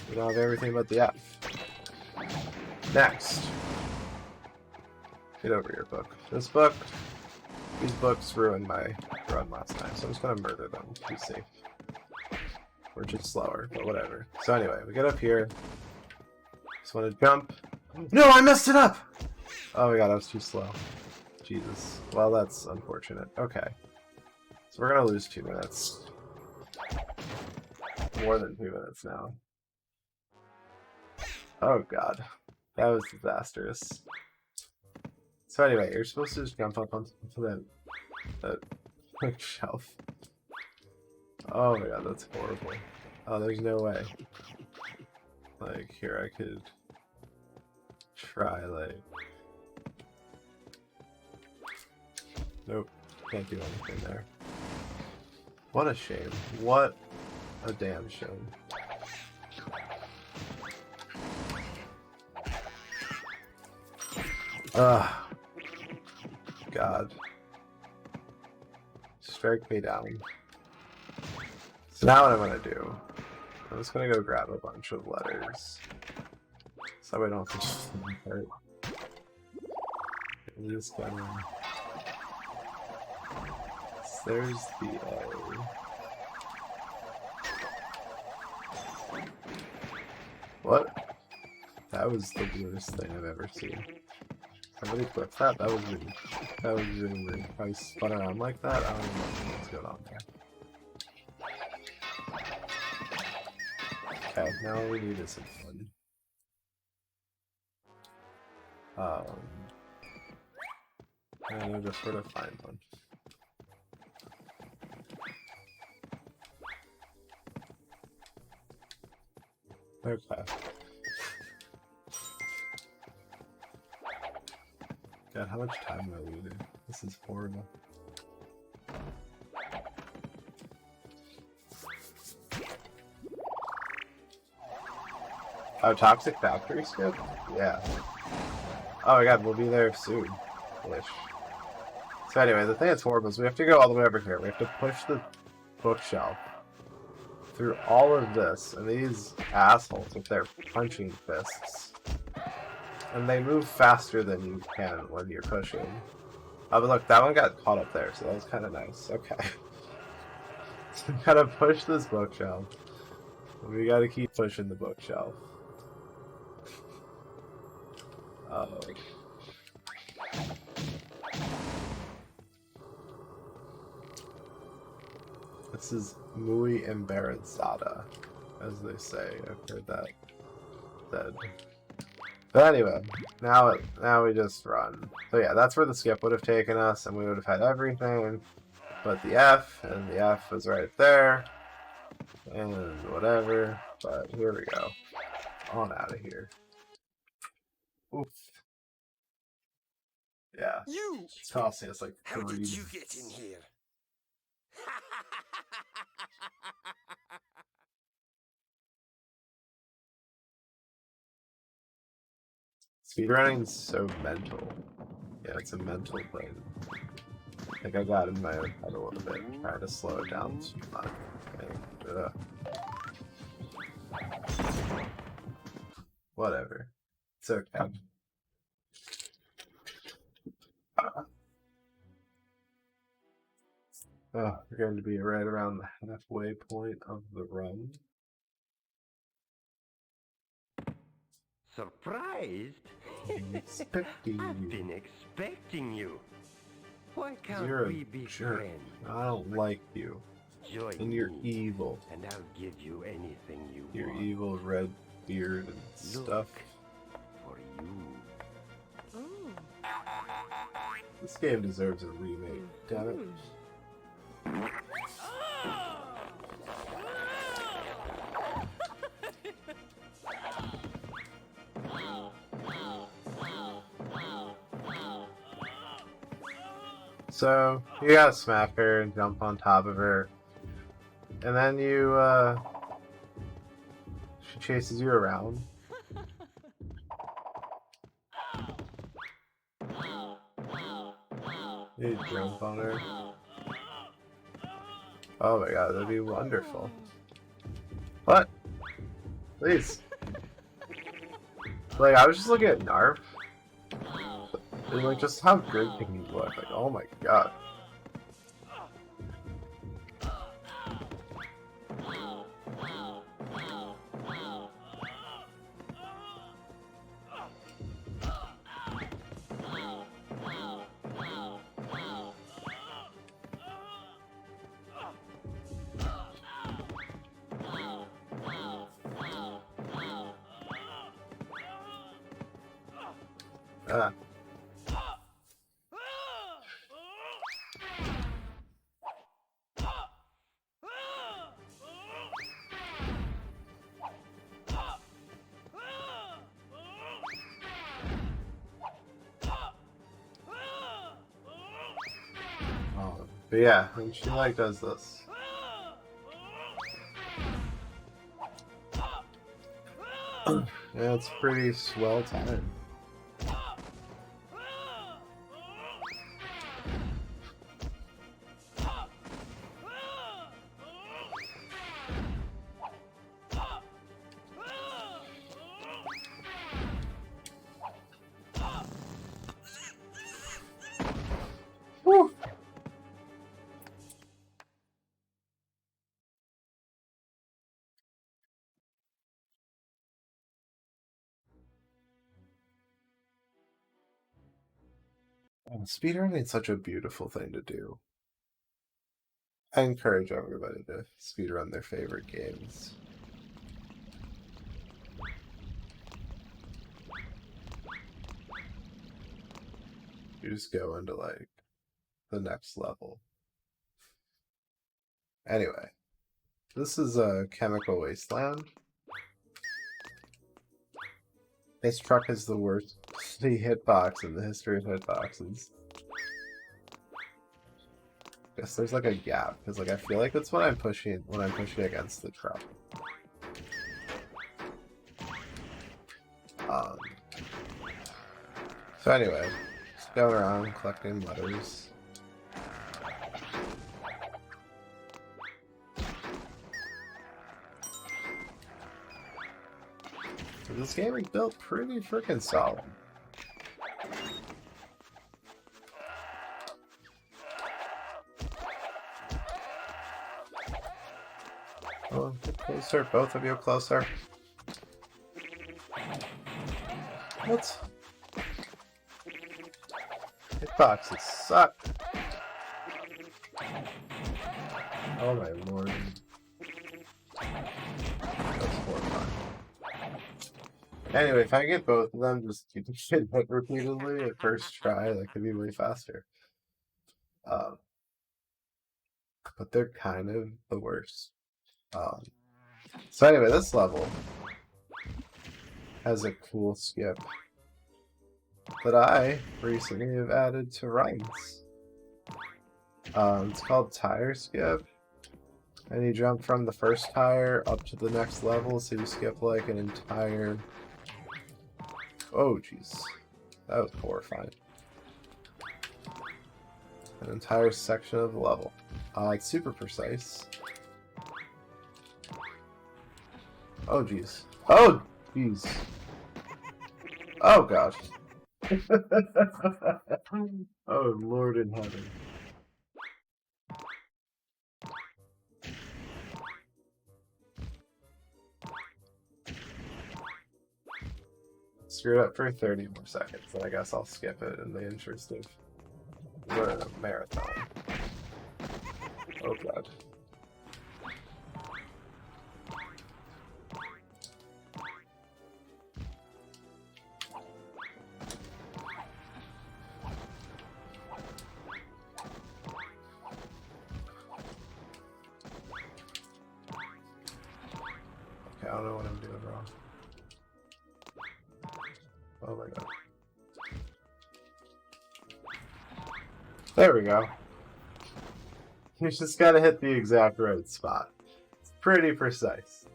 We don't have everything but the F. Next. Get over your book. These books ruined my run last time, so I'm just gonna murder them to be safe. We're just slower, but whatever. So anyway, we get up here. Just want to jump. No, I messed it up! Oh my god, I was too slow. Jesus. Well, that's unfortunate. Okay. So we're gonna lose 2 minutes. More than 2 minutes now. Oh god. That was disastrous. So anyway, you're supposed to just jump up onto that shelf. Oh my god, that's horrible. Oh, there's no way. Like, here, I could try, like... Nope, can't do anything there. What a shame. What a damn shame. Ugh. God. Strike me down. So now what I'm gonna do, I'm just gonna go grab a bunch of letters. So I don't have to hurt. I'm just gonna... There's the A. What? That was the weirdest thing I've ever seen. Somebody clipped that? That was really weird. How he spun around like that? I don't even know what's going on there. Okay, now all we need is some fun. And I'll just sort of find one. Okay. God, how much time am I losing? This is horrible. Oh, Toxic Factory skip? Yeah. Oh my god, we'll be there soon-ish. So anyway, the thing that's horrible is we have to go all the way over here. We have to push the bookshelf through all of this, and these assholes with their punching fists. And they move faster than you can when you're pushing. Oh, but look, that one got caught up there, so that was kind of nice. Okay. So we gotta push this bookshelf. We gotta keep pushing the bookshelf. Oh. This is muy embarazada, as they say. I've heard that said. But anyway, now we just run. So yeah, that's where the skip would have taken us, and we would have had everything but the F, and the F was right there, and whatever. But here we go. On out of here. Oof. Yeah. It's costing us like How 3 did you get in here? Speedrunning's so mental. Yeah, it's a mental thing. Like I got in my own head a little bit, trying to slow it down too much. And, whatever. It's okay. Oh, we're going to be right around the halfway point of the run. Surprised? Expecting I've you. been expecting you. Why can't You're a we be jerk. friends? I don't like you. Join And you're me, evil. and I'll give you anything you Your want. evil red beard and Look stuff. for you. This game deserves a remake. Damn it. So, you gotta smack her and jump on top of her. And then you, she chases you around. You jump on her. Oh my god, that'd be wonderful. What? Please. Like, I was just looking at Narf. And like, just how good can he look? Like, oh my god. Ah. But yeah, and she like does this. Yeah, it's pretty swell time. Woo. Speedrunning is such a beautiful thing to do. I encourage everybody to speedrun their favorite games. You just go into like the next level. Anyway, this is a chemical wasteland. This truck is the worst hitbox in the history of hitboxes. Guess there's like a gap because like I feel like that's what I'm pushing when I'm pushing against the truck. So anyway, just going around collecting letters. So this game is built pretty freaking solid. Oh, get closer, both of you closer. What? Hitboxes suck. Oh my lord. That's horrifying. Anyway, if I get both of them, just keep getting hit repeatedly at first try, that could be way faster. But they're kind of the worst. So anyway, this level has a cool skip that I recently have added to Rights. It's called Tire Skip. And you jump from the first tire up to the next level, so you skip like an entire... Oh, jeez. That was horrifying. An entire section of the level. It's super precise. Oh, jeez. Oh, jeez. Oh, gosh. Oh, Lord in heaven. Screw it up for 30 more seconds, and I guess I'll skip it in the interest of we're in a marathon. Oh god. Okay, I don't know what I'm doing wrong. Oh my god. There we go. You just gotta hit the exact right spot. It's pretty precise.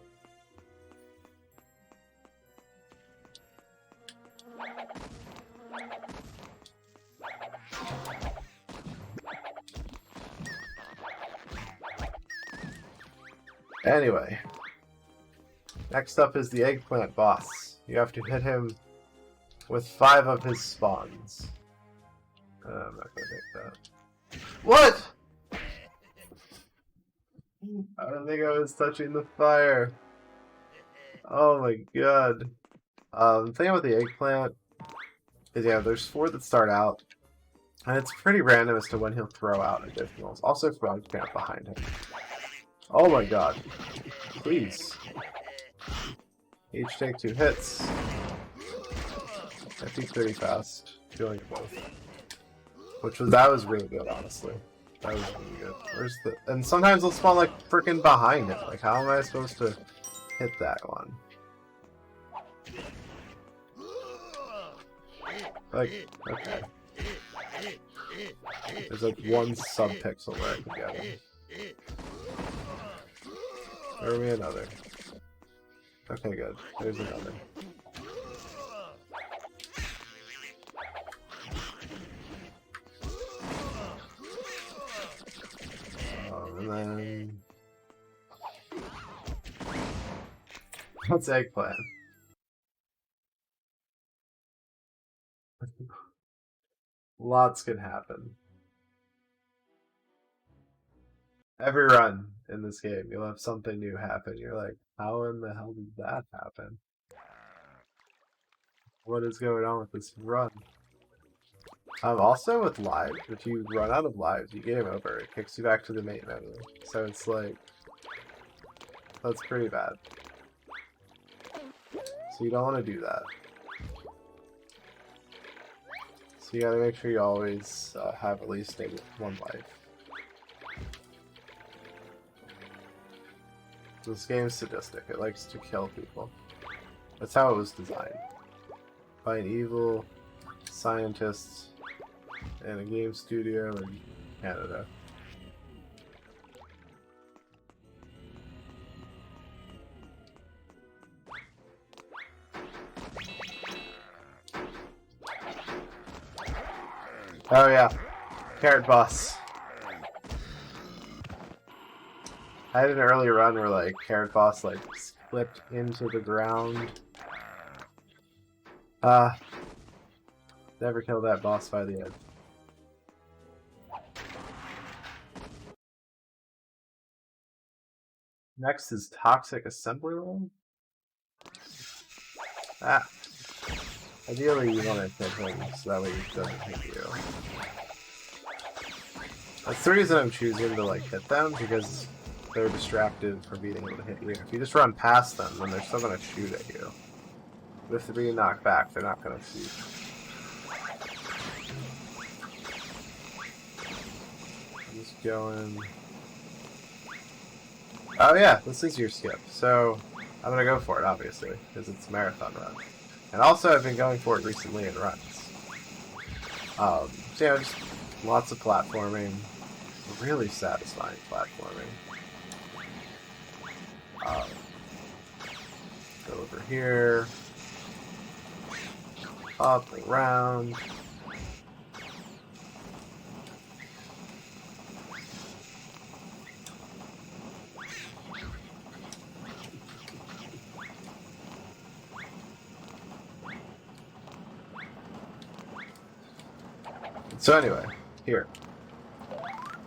Anyway. Next up is the eggplant boss. You have to hit him with 5 of his spawns. I'm not gonna make that. What? I don't think I was touching the fire. Oh my god. The thing about the eggplant is, yeah, there's 4 that start out, and it's pretty random as to when he'll throw out additionals. Also, frog camp behind him. Oh my god. Please. Each take 2 hits. I peaked pretty fast. Feeling both. That was really good, honestly. That was really good. Where's the... And sometimes they'll spawn, like, freaking behind him. Like, how am I supposed to hit that one? Like, okay. There's, like, 1 sub-pixel where I can get him. Throw me another. Okay, good. There's another. And then... What's eggplant? Lots can happen. Every run in this game, you'll have something new happen. You're like, how in the hell did that happen? What is going on with this run? Also with lives, if you run out of lives, you game over. It kicks you back to the main menu. So it's like, that's pretty bad. So you don't want to do that. So So you gotta make sure you always have at least one life. This game's sadistic. It likes to kill people. That's how it was designed. By an evil scientist in a game studio in Canada. Oh yeah, Carrot Boss. I had an early run where like Carrot Boss like slipped into the ground. Never killed that boss by the end. Next is Toxic Assembly Room. Ideally you want to hit him so that way he doesn't hit you. That's the reason I'm choosing to like hit them, because they're distracted from being able to hit you. If you just run past them, then they're still going to shoot at you. But if they're being knocked back, they're not going to shoot. I'm just going... Oh yeah, this is your skip. So I'm going to go for it, obviously, because it's a marathon run. And also I've been going for it recently in runs. So you know, just lots of platforming. Really satisfying platforming. Go over here. Up, around. So anyway, here.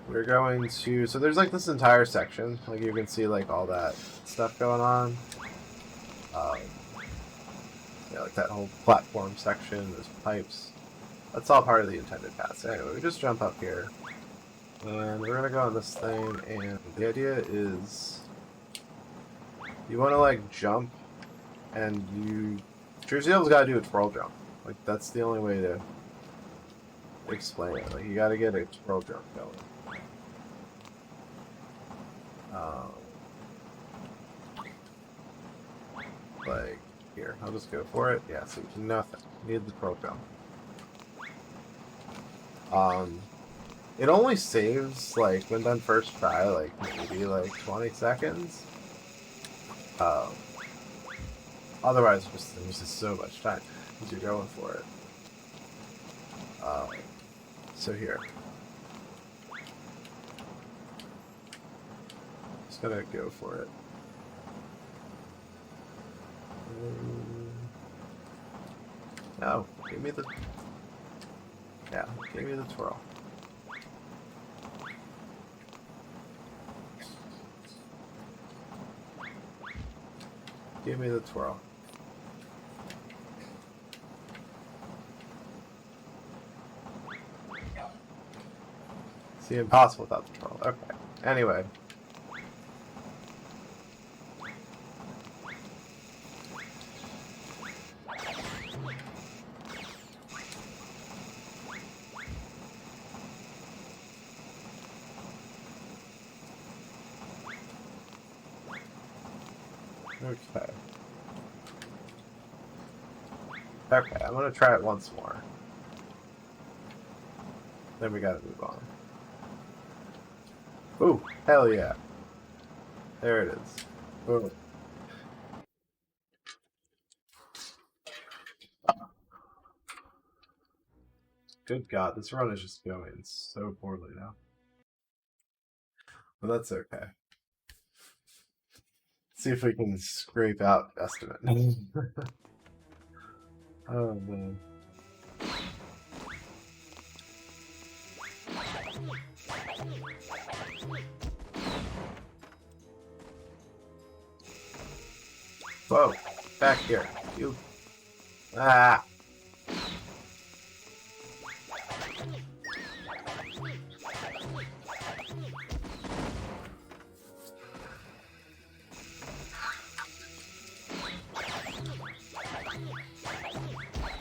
We're going to... So there's like this entire section. Like you can see like all that stuff going on. Yeah, like that whole platform section, there's pipes. That's all part of the intended path. So anyway, we just jump up here. And we're gonna go on this thing, and the idea is... You wanna like jump, and you... Trueseal's gotta do a twirl jump. Like that's the only way to explain it. Like you gotta get a twirl jump going. Like here, I'll just go for it. Yeah, so nothing. Need the program. It only saves like when done first try, like maybe like 20 seconds. Otherwise, there's just so much time as you're going for it. So here. Just gonna go for it. No, give me the... Yeah, give me the twirl. Give me the twirl. See, impossible without the twirl. Okay. Anyway. Okay. Okay, I'm gonna try it once more. Then we gotta move on. Ooh, hell yeah. There it is. Boom. Good God, this run is just going so poorly now. But that's okay. See if we can scrape out estimate. Oh man. Whoa, back here. You. Ah.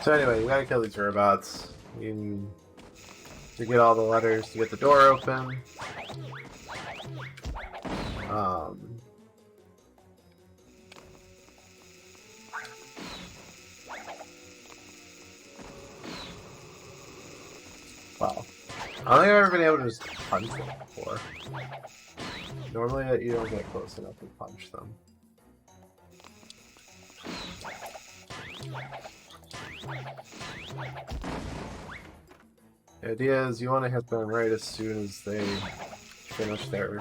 So anyway, you gotta kill these robots. to get all the letters to get the door open. Wow. I don't think I've ever been able to just punch them before. Normally you don't get close enough to punch them. The idea is you want to hit them right as soon as they finish their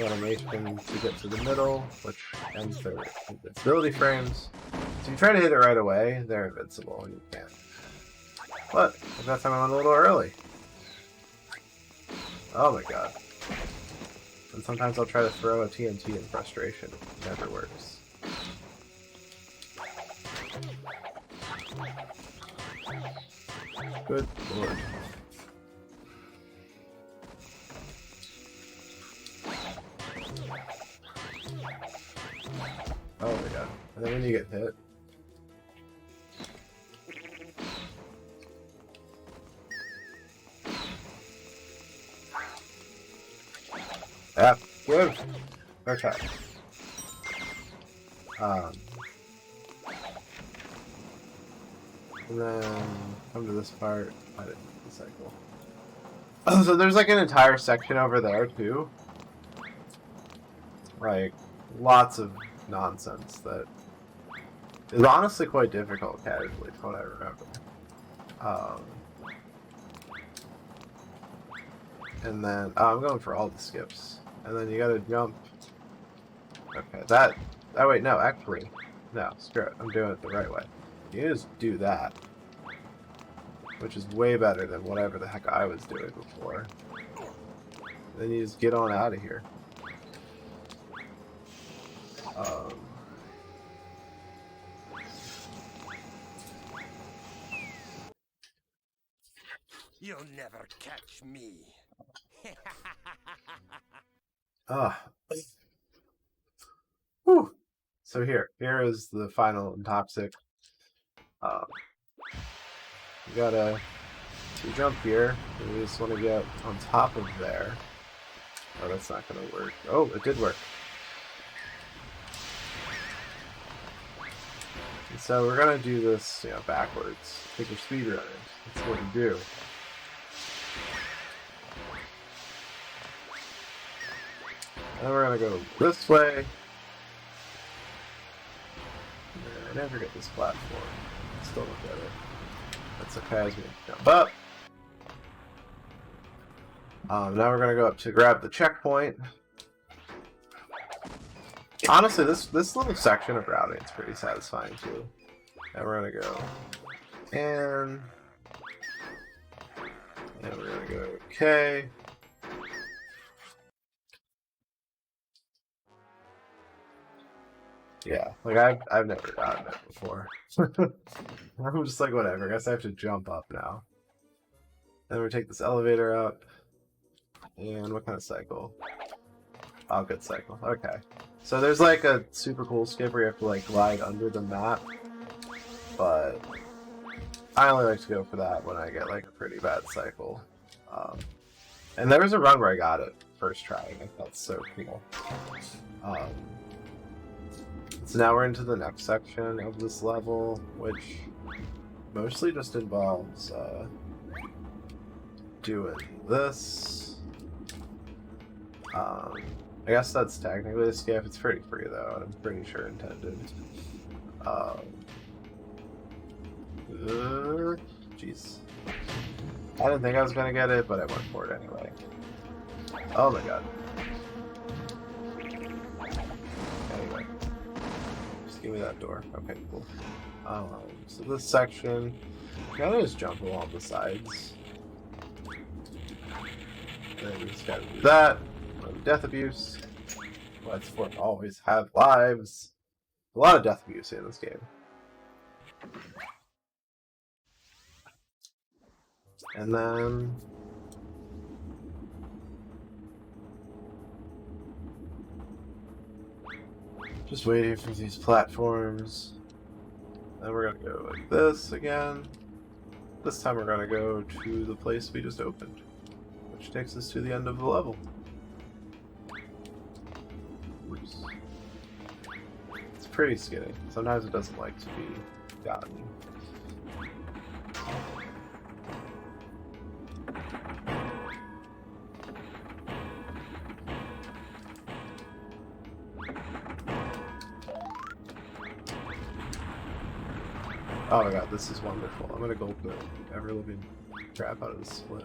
animation to get to the middle, which ends their invincibility frames. So you try to hit it right away, they're invincible and you can't. But that time I went a little early. Oh my god. And sometimes I'll try to throw a TNT in frustration. It never works. Good lord. Oh my god. And then when you get hit. Yeah, good. Okay. And then come to this part. I didn't do the cycle. Oh, so there's like an entire section over there too. Like lots of nonsense that is honestly quite difficult casually, from what I remember. And then I'm going for all the skips. And then you gotta jump. Okay, that wait, no, actually. No, screw it. I'm doing it the right way. You just do that. Which is way better than whatever the heck I was doing before. Then you just get on out of here. You'll never catch me. Whew. So here is the final toxic. You gotta jump here. You just want to get on top of there. Oh, that's not gonna work. Oh, it did work. And so we're gonna do this, backwards. Take your speedrunners. That's what you do. And we're gonna go this way. I never get this platform. Still don't get it. That's okay as we jump up. Now we're gonna go up to grab the checkpoint. Honestly, this little section of routing is pretty satisfying too. And we're gonna go and we're gonna go okay. Yeah, like I've never gotten it before. I'm just like, whatever, I guess I have to jump up now. Then we take this elevator up. And what kind of cycle? Oh, good cycle. Okay. So there's like a super cool skip where you have to like glide under the map. But I only like to go for that when I get like a pretty bad cycle. And there was a run where I got it first try. I think that's so cool. So now we're into the next section of this level, which mostly just involves doing this. I guess that's technically a skip. It's pretty free though, and I'm pretty sure intended. Jeez. I didn't think I was gonna get it, but I went for it anyway. Oh my god. Anyway. Just give me that door. Okay, cool. So this section, you gotta just jump along the sides. Then you just gotta do that. Death abuse. Let's always have lives. A lot of death abuse in this game. And then just waiting for these platforms. Then we're gonna go like this again. This time we're gonna go to the place we just opened, which takes us to the end of the level. Oops. It's pretty skinny. Sometimes it doesn't like to be gotten. Oh my god, this is wonderful. I'm gonna go put ever living crap out of this split.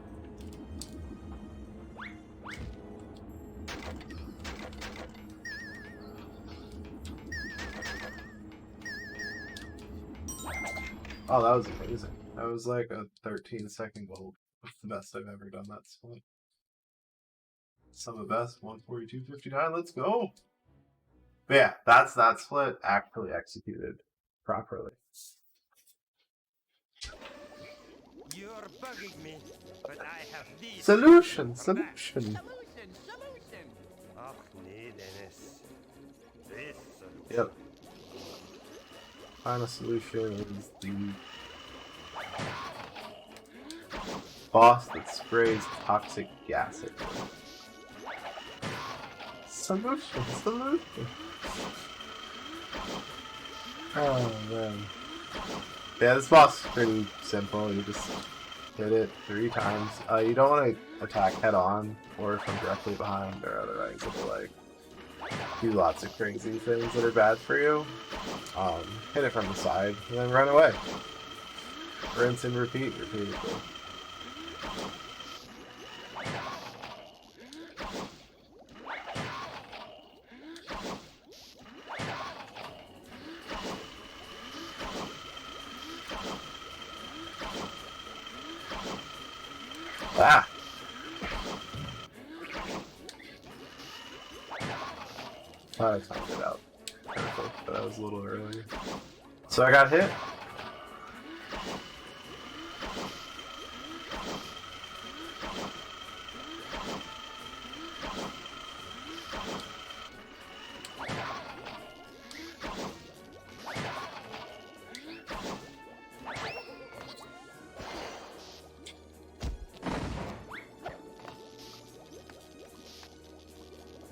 Oh, that was amazing. That was like a 13-second gold. The best I've ever done that split. Some of the best, 142.59, let's go! But yeah, that's that split actually executed properly. You're bugging me, but I have these. Solution! Solution! Ach nee, Dennis. This solution. Yep. Final solution is the boss that sprays toxic gas at you. Solution! Oh man. Yeah, this boss is pretty simple. You just hit it 3 times. You don't want to attack head on or from directly behind, or otherwise it'll like do lots of crazy things that are bad for you. Hit it from the side and then run away. Rinse and repeat repeatedly. Ah! I timed it out. Perfect, but that was a little earlier. So I got hit.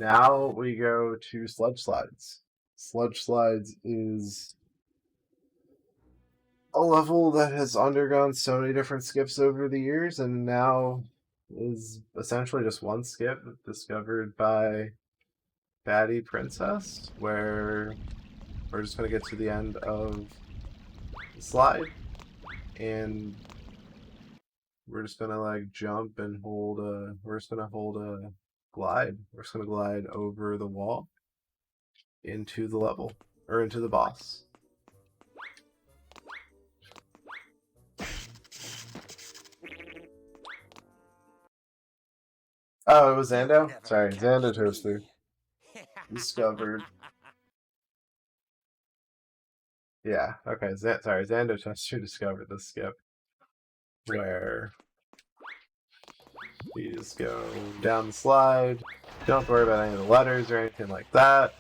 Now we go to Sludge Slides. Sludge Slides is a level that has undergone so many different skips over the years and now is essentially just one skip discovered by Batty Princess, where we're just going to get to the end of the slide and we're just going to like jump and hold a, we're just going to hold a glide. We're just going to glide over the wall into the level, or into the boss. Oh, it was Zando? Sorry, Zando Toaster. Discovered. Yeah, okay, sorry, Zando Toaster discovered this skip. Where you just go down the slide. Don't worry about any of the letters or anything like that.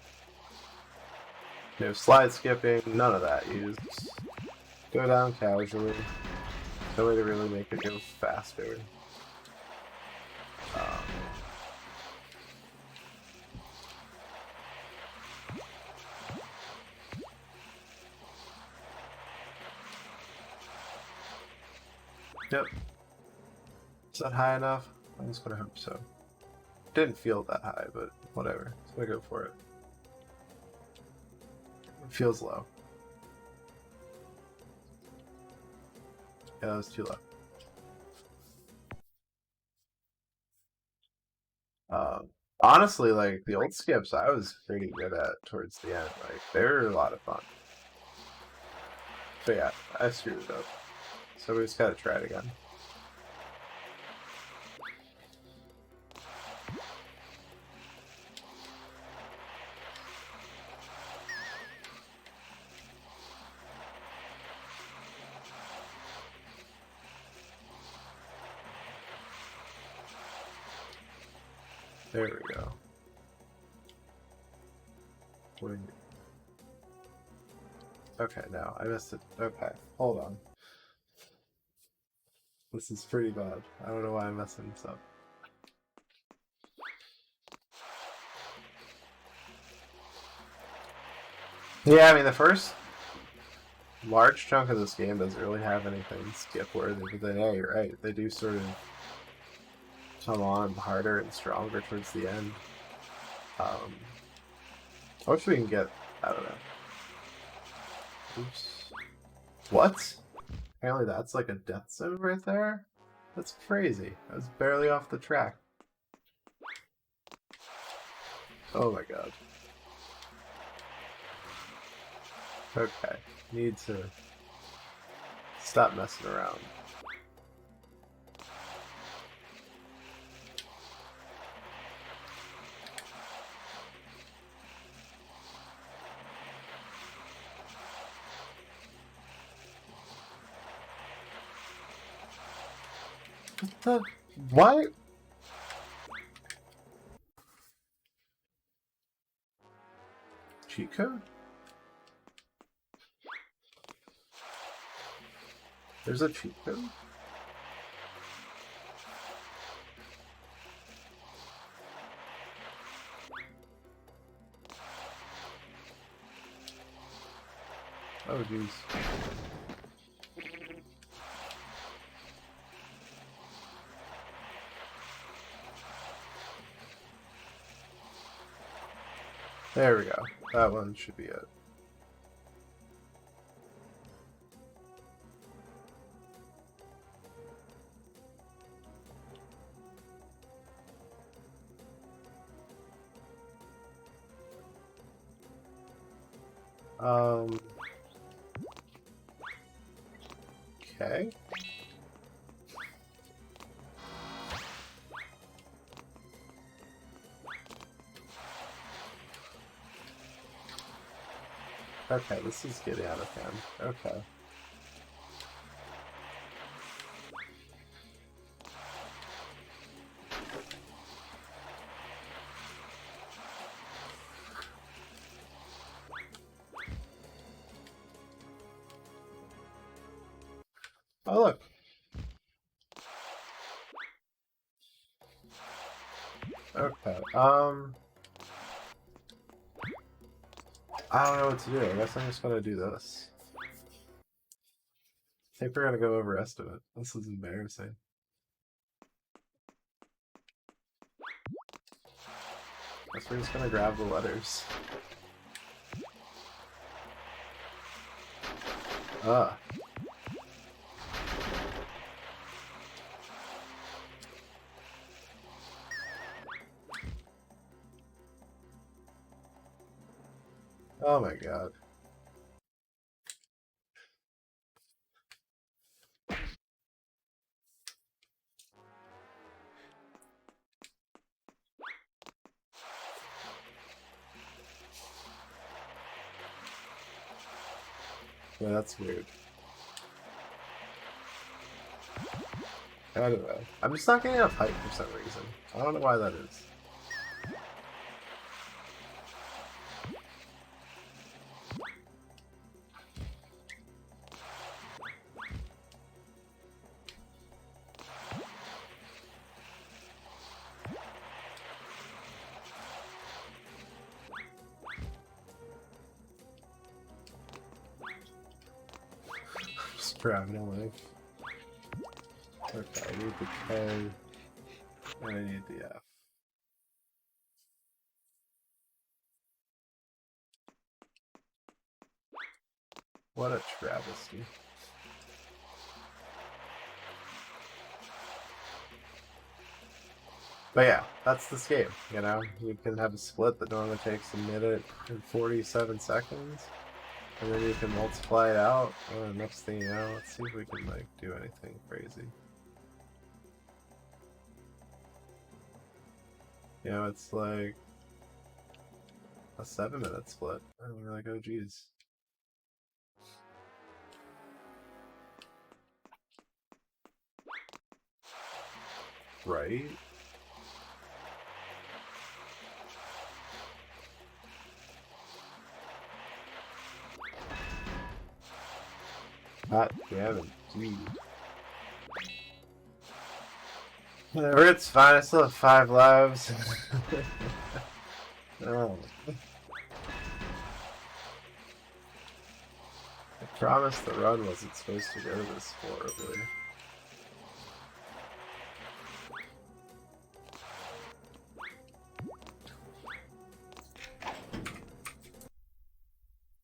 No slide skipping, none of that. You just go down casually. No way to really make it go faster. Yep. Is that high enough? I'm just gonna hope so. Didn't feel that high, but whatever. Just gonna go for it. It feels low. Yeah, that was too low. Honestly, like the old skips, I was pretty good at towards the end. Like they were a lot of fun. But yeah, I screwed it up. So we just gotta try it again. There we go. Wait. Okay, now I missed it. Okay, hold on. This is pretty bad. I don't know why I'm messing this up. Yeah, I mean, the first large chunk of this game doesn't really have anything skip-worthy, but then, yeah, you're right. They do sort of come on harder and stronger towards the end. I wish we can get... I don't know. Oops. What? Apparently that's like a death zone right there? That's crazy. I was barely off the track. Oh my god. Okay. Need to stop messing around. What the... Why? Cheat code? There's a cheat code? Oh jeez. There we go. That one should be it. Okay. Okay, this is getting out of hand. Okay. Oh look. Okay. I don't know what to do. I guess I'm just gonna do this. I think we're gonna go overestimate. This is embarrassing. Guess we're just gonna grab the letters. Ah. Oh my god. Yeah, that's weird. I don't know. I'm just not getting enough height for some reason. I don't know why that is. Just grabbing a life. Okay, I need the K, and I need the F. What a travesty. But yeah, that's this game, you know? You can have a split that normally takes 1 minute and 47 seconds, and then you can multiply it out, and the next thing you know, let's see if we can, like, do anything crazy. You know, it's like a 7-minute split, and we're like, oh geez. Right? God damn it, dude. Whatever, it's fine. I still have 5 lives. Oh. I promised the run wasn't supposed to go this horribly.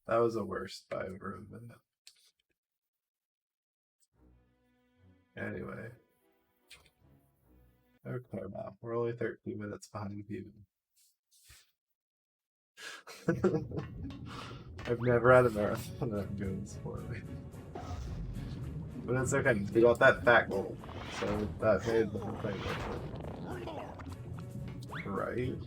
That was the worst by over a minute. Anyway. Okay, wow. We're only 13 minutes behind people. I've never had a marathon that goes poorly. But it's okay. We got that fat goal. So that made the whole thing worth it. Right?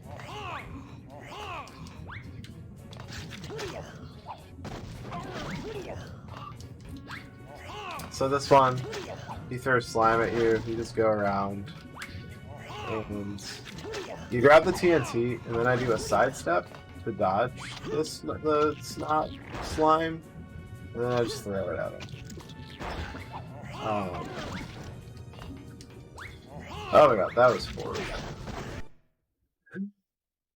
So this one, he throws slime at you, you just go around, and you grab the TNT, and then I do a sidestep to dodge the snot slime, and then I just throw it at him. Oh my god, that was horrible.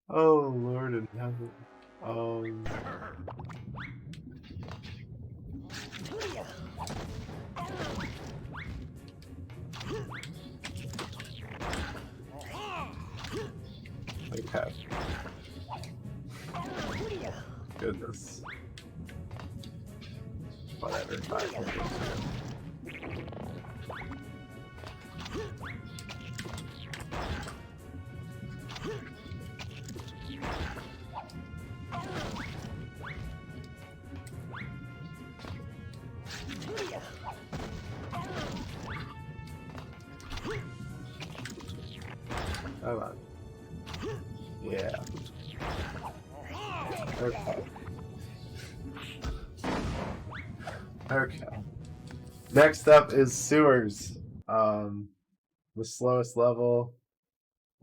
Oh Lord in heaven. Okay. Goodness. Whatever, 5 minutes. Come on. Yeah. Okay. Okay. Next up is sewers. The slowest level,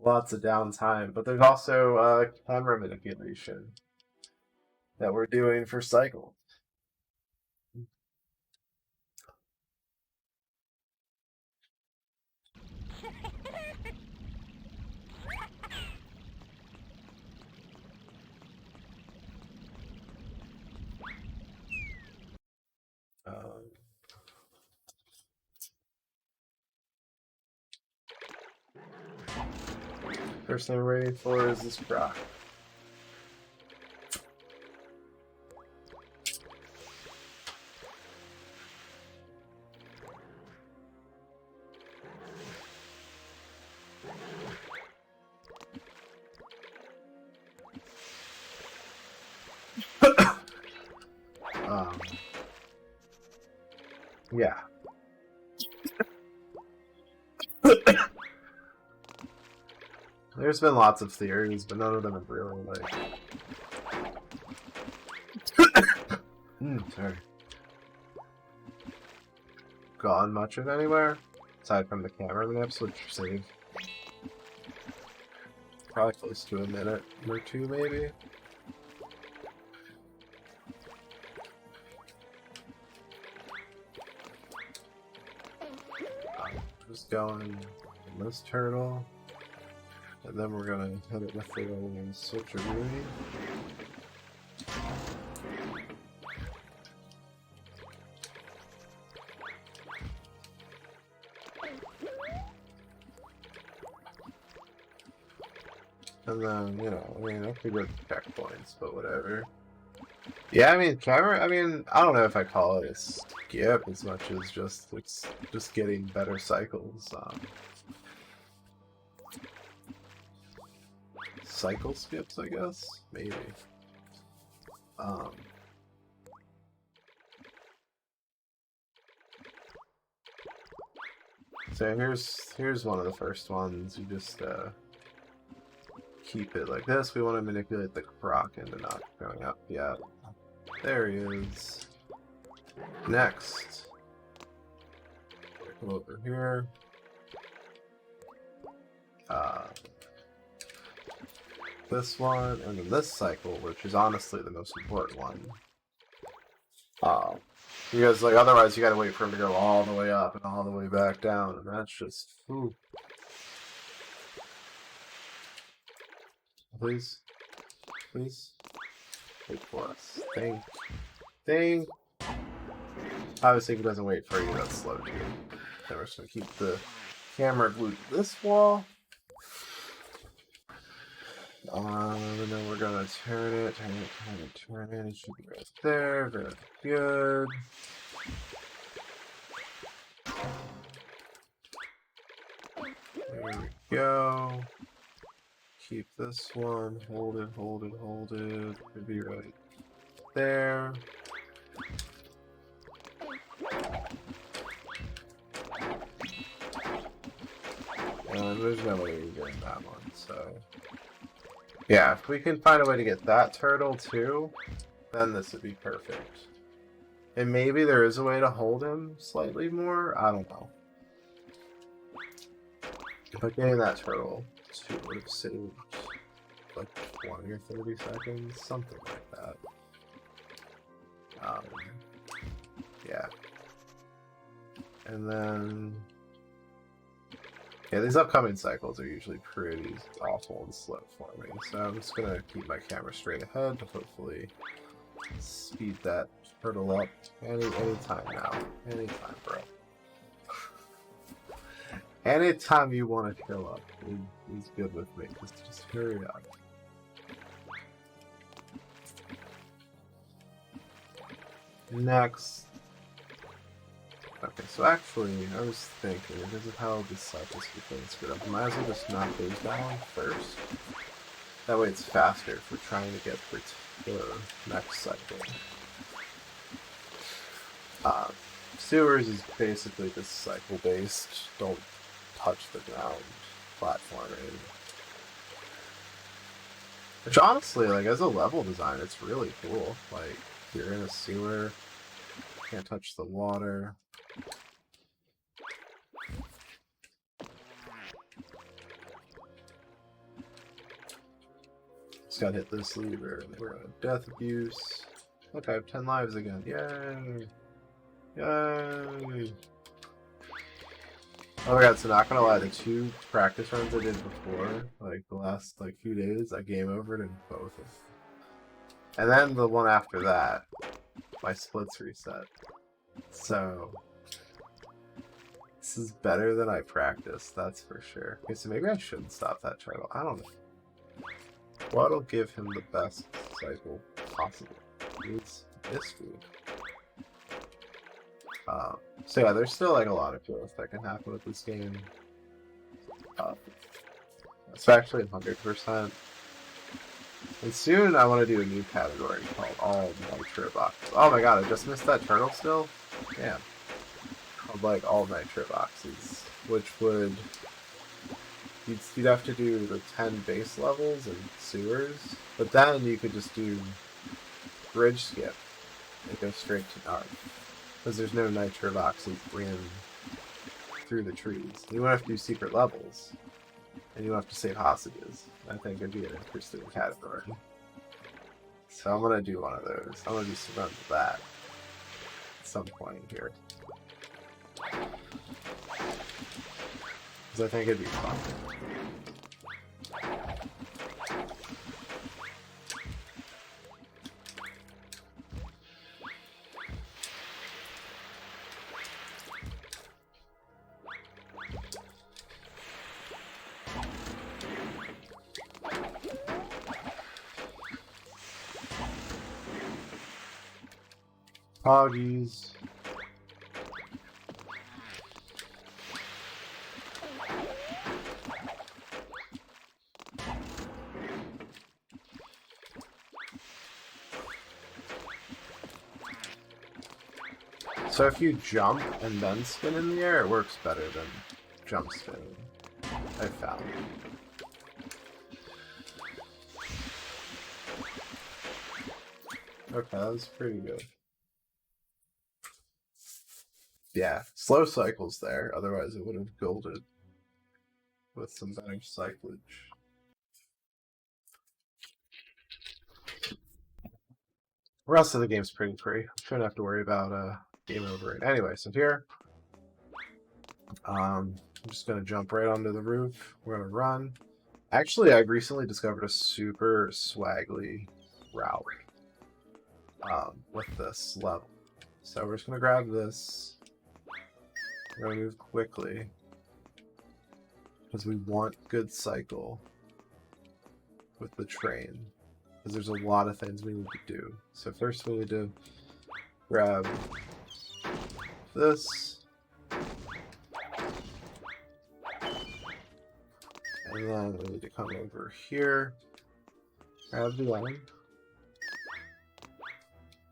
lots of downtime, but there's also camera manipulation that we're doing for cycle. First thing we're waiting for is this rock. Yeah. There's been lots of theories, but none of them have really, like... sorry. Gone much of anywhere, aside from the camera maps, which saved probably close to a minute or two, maybe. Just going in this turtle. And then we're gonna hit it with the switcheroo. And then, you know, I mean, I could go checkpoints, but whatever. Yeah, I mean, camera, I mean, I don't know if I call it a skip as much as just, it's just getting better cycles. Cycle skips, I guess? Maybe. So here's one of the first ones. You just keep it like this. We want to manipulate the croc into not going up yet. There he is. Next. Come over here. This one, and then this cycle, which is honestly the most important one. Because, like, otherwise you gotta wait for him to go all the way up and all the way back down, and that's just, ooh. please. Please. Wait for us. Thing. Obviously, if it doesn't wait for you, that's slow too. Then we're just gonna keep the camera glued to this wall. And then we're gonna turn it. It should be right there. Very good. There we go. Keep this one. Hold it. It'll be right there. And there's no way we can get that one, so. Yeah, if we can find a way to get that turtle too, then this would be perfect. And maybe there is a way to hold him slightly more? I don't know. But getting that turtle too would have saved like 20 or 30 seconds, something like that. Yeah. And then... yeah, these upcoming cycles are usually pretty awful and slow for me, so I'm just gonna keep my camera straight ahead to hopefully speed that turtle up anytime now. Anytime, bro. Anytime you want to kill up is good with me. Just hurry up. Next. Okay, so actually, I was thinking, because of how this cycle's becoming screwed up, I might as well just knock those down first. That way it's faster if we're trying to get the next cycle. Sewers is basically just cycle-based, don't touch the ground platforming. Which honestly, like, as a level design, it's really cool. Like, you're in a sewer, can't touch the water. Just gotta hit this lever, and we're on death abuse. Look, I have 10 lives again. Yay! Yay! Oh my god, so not gonna lie, the 2 practice runs I did before, like the last few days, I game overed in both of them. And then the one after that, my splits reset. So this is better than I practiced, that's for sure. Okay, so maybe I shouldn't stop that turtle. I don't know. What'll give him the best cycle possible? It's this food. So yeah, there's still like a lot of growth that can happen with this game. It's actually 100%. And soon I want to do a new category called All Nitro Boxes. Oh my god, I just missed that turtle still? Damn. Called like All Nitro Boxes, which would... You'd have to do the 10 base levels and sewers, but then you could just do bridge skip and go straight to Narc. Because there's no nitro boxes ran through the trees. You won't have to do secret levels, and you won't have to save hostages. I think it'd be an interesting category. So I'm gonna do one of those. I'm gonna do some runs of that at some point here. Because I think it'd be fun. Poggies. So if you jump and then spin in the air, it works better than jump spinning, I found. Okay, that was pretty good. Yeah, slow cycles there, otherwise it would have golded with some better cyclage. The rest of the game's pretty free. Shouldn't have to worry about game over it. Anyway, so here, I'm just gonna jump right onto the roof. We're gonna run. Actually, I've recently discovered a super swaggly route with this level. So we're just gonna grab this. We're gonna move quickly because we want good cycle with the train. Because there's a lot of things we need to do. So first we need to grab this. And then we need to come over here. Grab the line.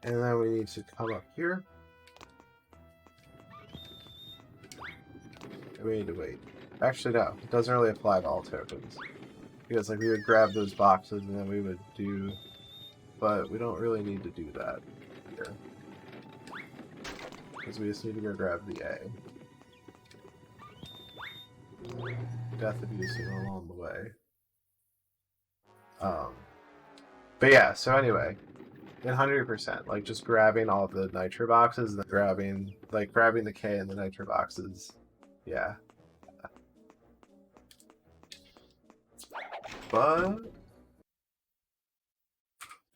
And then we need to come up here. And we need to wait. Actually, no. It doesn't really apply to all tokens. Because, like, we would grab those boxes and then we would do... But we don't really need to do that here. Because we just need to go grab the A. Death abusing along the way. But yeah, so anyway... In 100%, like just grabbing all the nitro boxes, and then grabbing the K and the nitro boxes, yeah. But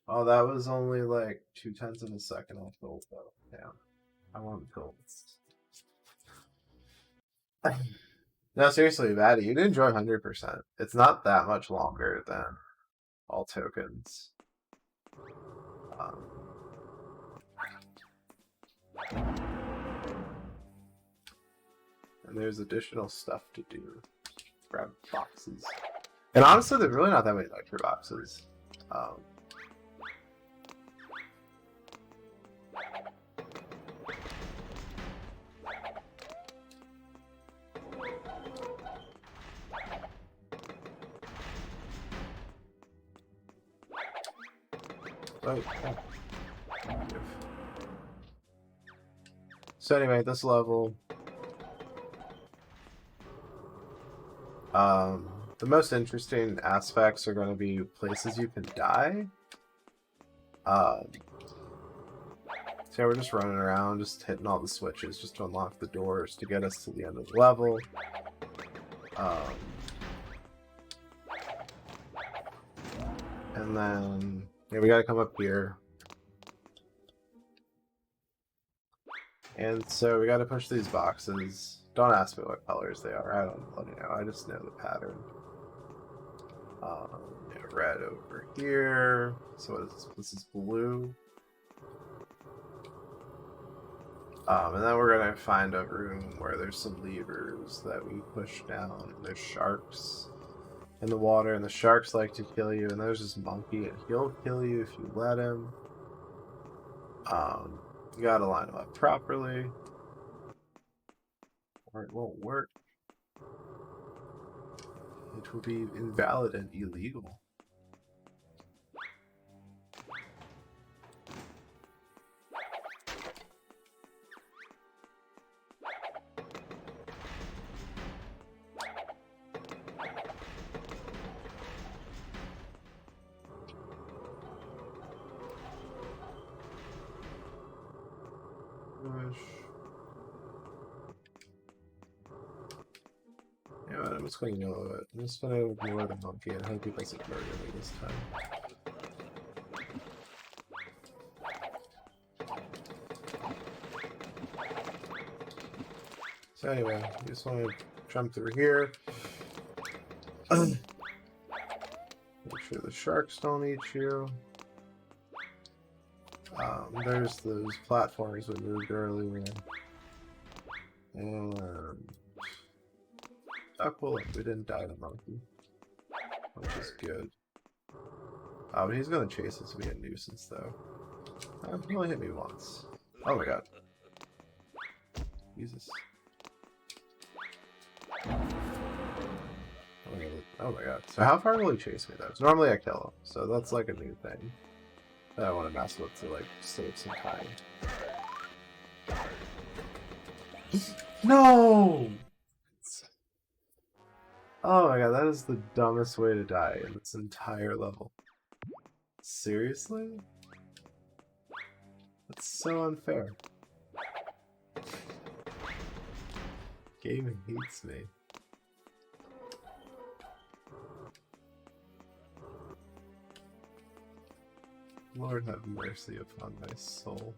oh, that was only like 0.2 of a second off gold though. Yeah, I want golds. No, seriously, Maddie, you'd enjoy 100%. It's not that much longer than all tokens. And there's additional stuff to do. Grab boxes. And honestly, there's really not that many nitro boxes. So anyway, this level, the most interesting aspects are going to be places you can die. So we're just running around, just hitting all the switches just to unlock the doors to get us to the end of the level. And then yeah, we gotta come up here. And so we gotta push these boxes. Don't ask me what colors they are. I don't bloody know. I just know the pattern. Yeah, red over here. So what is this? This is blue. And then we're gonna find a room where there's some levers that we push down. There's sharks in the water, and the sharks like to kill you. And there's this monkey, and he'll kill you if you let him. You gotta line them up properly, or it won't work. It will be invalid and illegal. Yeah, I'm just going to yellow it. I'm just going to ignore the monkey and hope he doesn't murder me this time. So anyway, you just want to jump through here. Make sure the sharks don't eat you. There's those platforms we moved earlier. And oh cool, we didn't die to monkey. Which is good. Oh, but he's gonna chase us to be a nuisance though. He only hit me once. Oh my god. Jesus. Oh my god. So how far will he chase me though? 'Cause normally I kill him, so that's like a new thing that I want to mess with to like save some time. No! Oh my god, that is the dumbest way to die in this entire level. Seriously? That's so unfair. Game hates me. Lord have mercy upon my soul.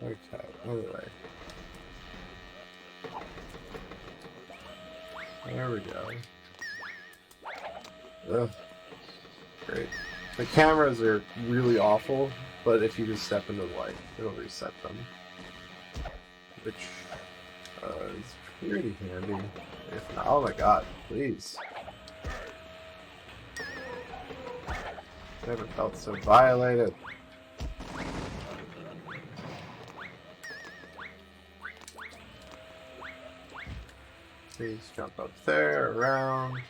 Okay, anyway. There we go. Ugh. Great. The cameras are really awful, but if you just step into the light, it'll reset them. Which is pretty handy. If not, oh my god, please. Never felt so violated. Please jump up there, around.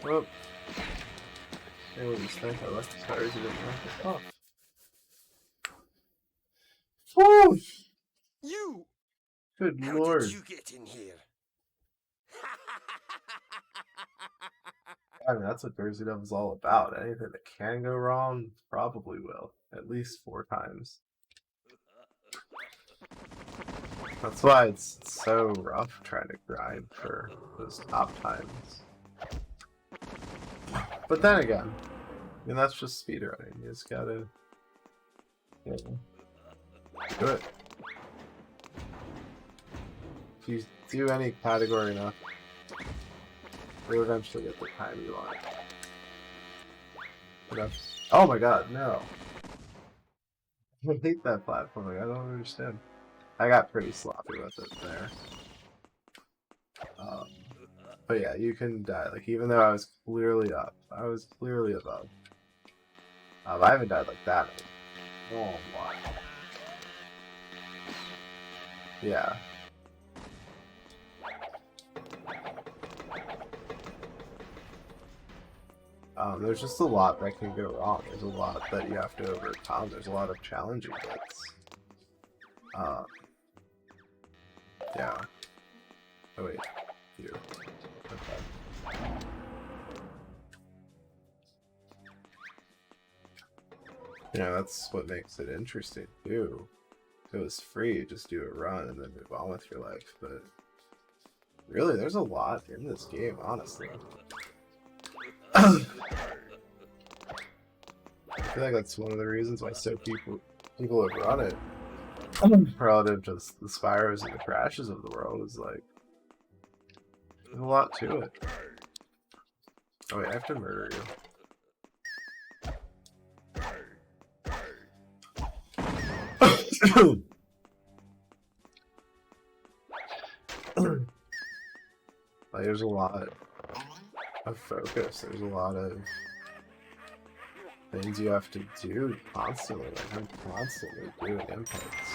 Whoop. Hey, what do you think? I left the stars, you didn't knock us off. Woo! You! Good How lord. did you get in here? I mean, that's what Jersey Devil's all about. Anything that can go wrong probably will. At least 4 times. That's why it's so rough trying to grind for those top times. But then again, I mean, that's just speedrunning. You just gotta do it. If you do any category enough, you'll eventually get the time you want. Oh my god, no. I hate that platforming. I don't understand. I got pretty sloppy with it there. But yeah, you can die. Like, even though I was clearly up, I was clearly above. I haven't died like that. Oh my. Yeah. There's just a lot that can go wrong. There's a lot that you have to overcome. There's a lot of challenging bits. Yeah. Oh wait, you. Okay. Yeah, that's what makes it interesting too. If it was free, just do a run and then move on with your life. But really, there's a lot in this game, honestly. I feel like that's one of the reasons why so people have run it relative to the Spyros and the Crashes of the world. Is like there's a lot to it. Oh wait, I have to murder you. Like, there's a lot of focus. There's a lot of things you have to do constantly. Like, I'm constantly doing inputs.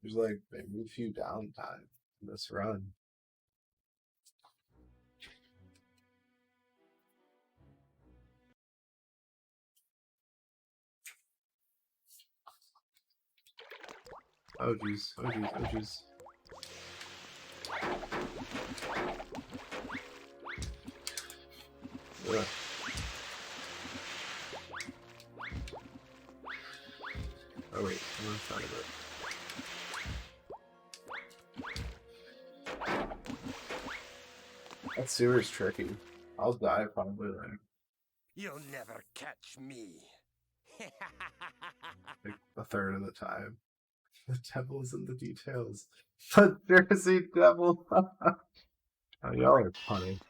There's like maybe a few downtime in this run. Oh jeez, oh jeez, oh jeez. Ugh. Oh wait, I'm inside of it. That sewer's tricky. I'll die probably like You'll never catch me. a third of the time. The devil's in the details. The Jersey Devil. Oh, y'all are funny.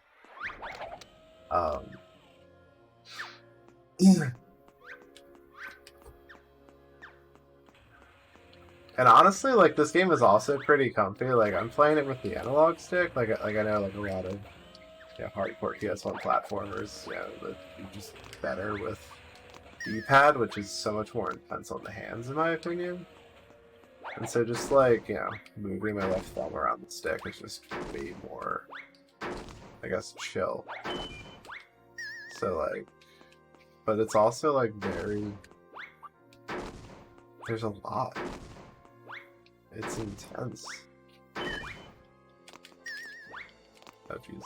And honestly, like, this game is also pretty comfy. Like, I'm playing it with the analog stick. Like I know, like, a lot of hardcore PS1 platformers, that are just better with D-pad, which is so much more intense on the hands, in my opinion. And so just, like, moving my left thumb around the stick is just way more, I guess, chill. So, like, but it's also, like, there's a lot. It's intense. Oh, jeez.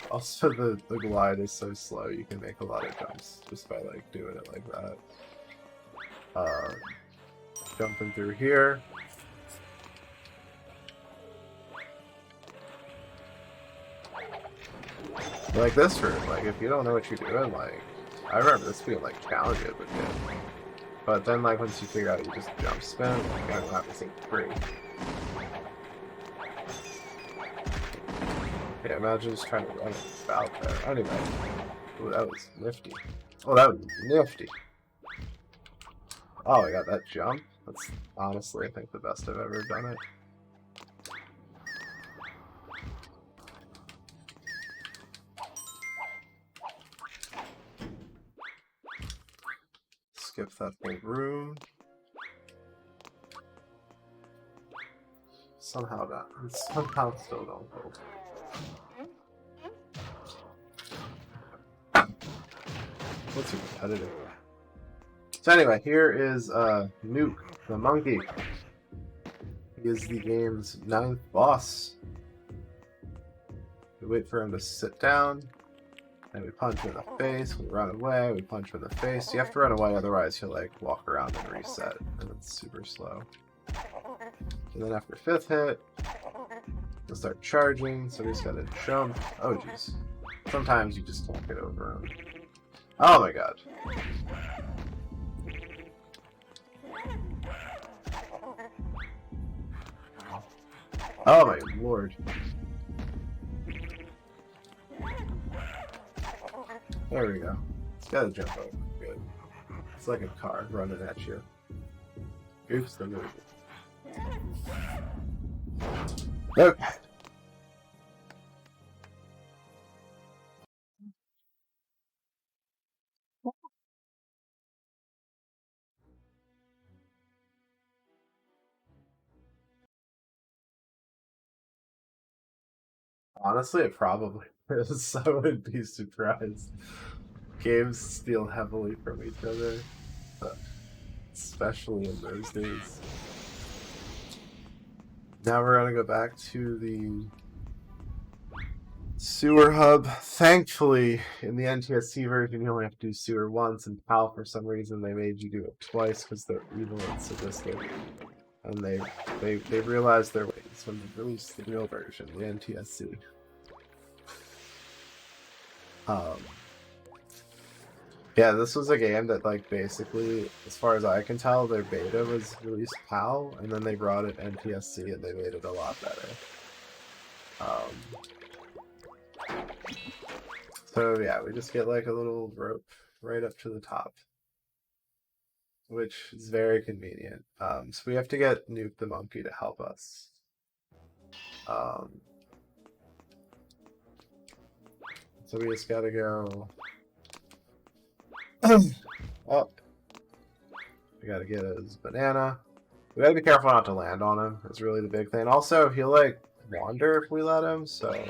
Also, the glide is so slow, you can make a lot of jumps just by, like, doing it like that. jumping through here. Like this room, like if you don't know what you're doing, like I remember this being like challenging with it. But then like once you figure out you just jump spin, like I don't have to think free. Yeah, imagine just trying to run out there. Anyway. Ooh, that was nifty. Oh, that was nifty. Oh, I got that jump. That's honestly, I think, the best I've ever done it. Skip that whole room. Somehow not. Somehow still don't hold. What's your competitive? So anyway, here is Nuke, the monkey. He is the game's 9th boss. We wait for him to sit down, and we punch him in the face. We run away, we punch him in the face. You have to run away, otherwise he'll like walk around and reset, and it's super slow. And then after 5th hit, he'll start charging, so we just gotta jump. Oh jeez. Sometimes you just can't get over him. Oh my god. Oh my lord. There we go. It's gotta jump over. Good. It's like a car running at you. Oops, the movie. Okay. Honestly, it probably is. I wouldn't be surprised. Games steal heavily from each other, but especially in those days. Now we're gonna go back to the sewer hub. Thankfully, in the NTSC version, you only have to do sewer once, and PAL, for some reason, they made you do it twice because they're evil and sadistic. And they realized their ways when they released the real version, the NTSC. Yeah, this was a game that, like, basically, as far as I can tell, their beta was released PAL, and then they brought it NTSC, and they made it a lot better. So yeah, we just get like a little rope right up to the top, which is very convenient. So we have to get Nuke the monkey to help us. So we just gotta go up. We gotta get his banana. We gotta be careful not to land on him. That's really the big thing. Also, he'll like wander if we let him, so we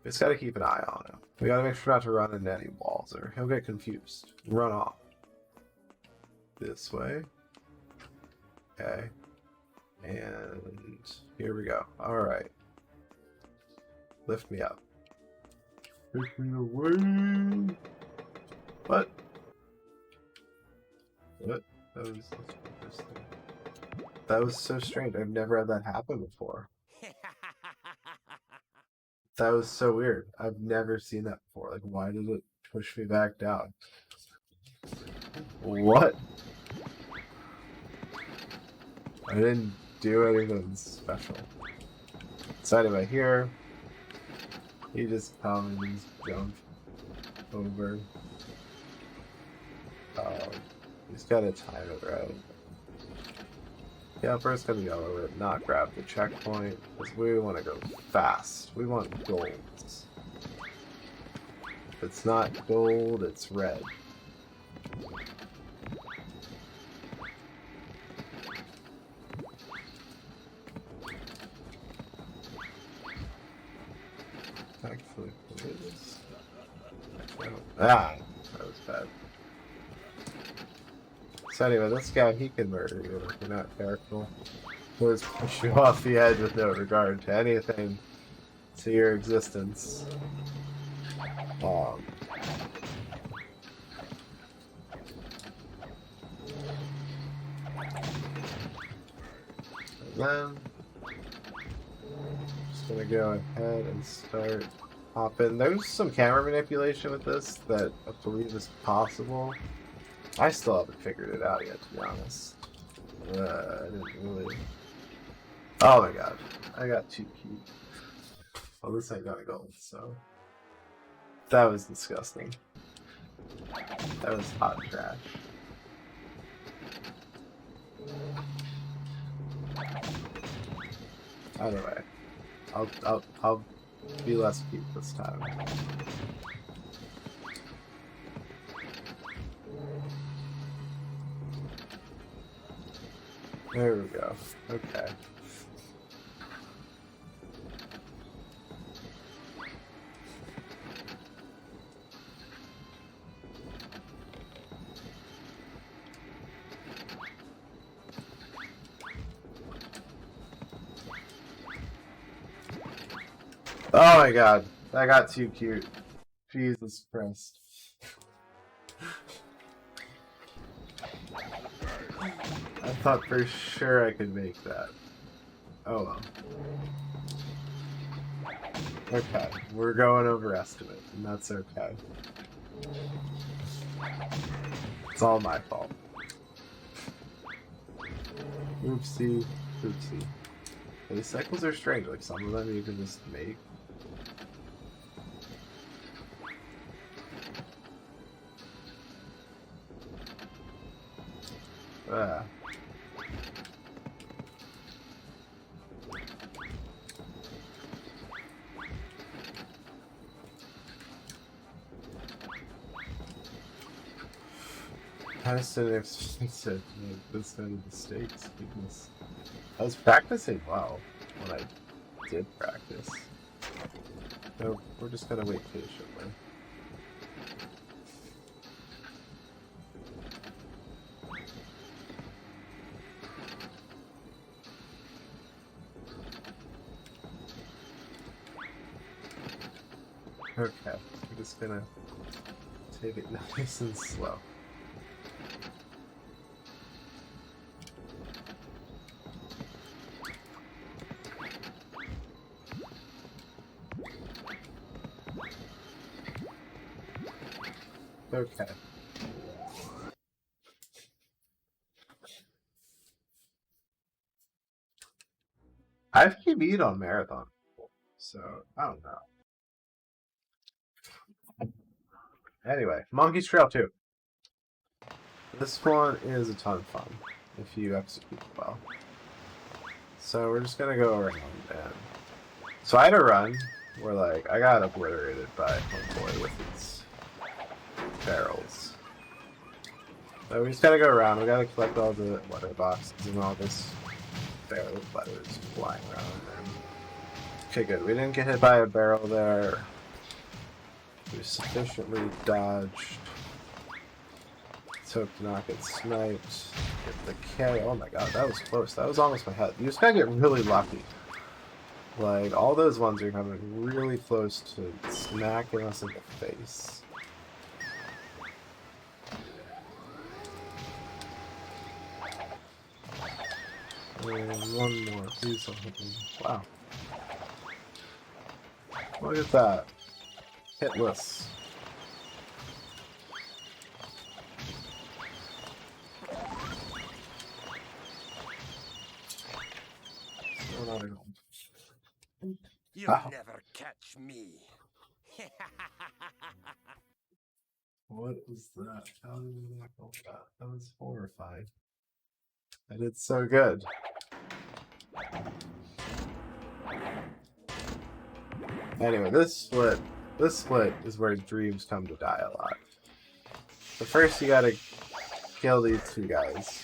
just gotta keep an eye on him. We gotta make sure not to run into any walls or he'll get confused and run off. This way. Okay. And here we go. Alright. Lift me up. Lift me away. What? What? That was so strange. I've never had that happen before. That was so weird. I've never seen that before. Like, why did it push me back down? What? I didn't do anything special. So anyway, here, he just comes, jump over. He's gotta time it right. Yeah, first gonna go over it, not grab the checkpoint, because we want to go fast. We want gold. If it's not gold, it's red. Actually, what is this? Ah, that was bad. So anyway, this guy, he can murder you if you're not careful. He'll just push you off the edge with no regard to anything, to your existence. then just gonna go ahead and start hopping. There's some camera manipulation with this that I believe is possible. I still haven't figured it out yet, to be honest. I didn't really. Oh my god, I got too cute. Well, this ain't gonna go, so. That was disgusting. That was hot trash. Anyway, I'll be less cute this time. There we go. Okay. Oh my god, that got too cute. Jesus Christ. I thought for sure I could make that. Oh well. Okay, we're going over estimate, and that's okay. It's all my fault. Oopsie, oopsie. These cycles are strange, like some of them you can just make. Ah. I just didn't expect to make this many mistakes because I was practicing well when I did practice. So we're just gonna wait patiently. Okay, we're just gonna take it nice and slow. Okay. I've PB'd on Marathon before, so I don't know. Anyway, Monkey's Trail 2. This one is a ton of fun if you execute it well. So we're just gonna go around and so I had a run where like I got obliterated by homeboy with his barrels. So we just gotta go around, we gotta collect all the letter boxes and all this barrel of letters flying around and okay good. We didn't get hit by a barrel there. We sufficiently dodged. Let's hope to not get sniped. Get the K. Oh my god, that was close. That was almost my head. You just gotta get really lucky. Like, all those ones are coming really close to smacking us in the face. And one more. Please something. Wow. Look at that. Hitless. Still not at home. You'll Ow. never catch me. What was that? How did we not go that? That was horrifying. I did so good. Anyway, this split is where dreams come to die a lot. But first you gotta kill these two guys.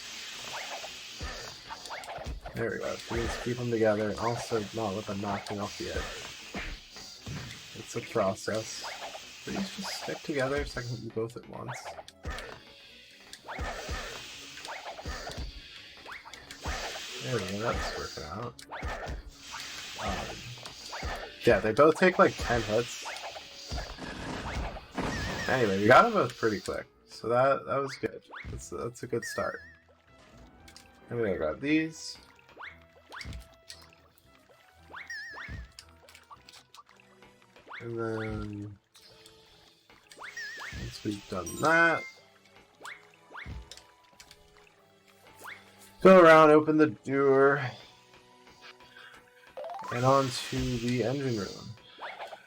There we go. Please keep them together and also not let them knock me off the edge. It's a process. Please just stick together so I can hit you both at once. There we go, that's working out. Yeah, they both take like 10 hits. Anyway, we got them both pretty quick, so that was good. That's a good start. I'm gonna grab these. And then once we've done that, go around, open the door, and onto the engine room,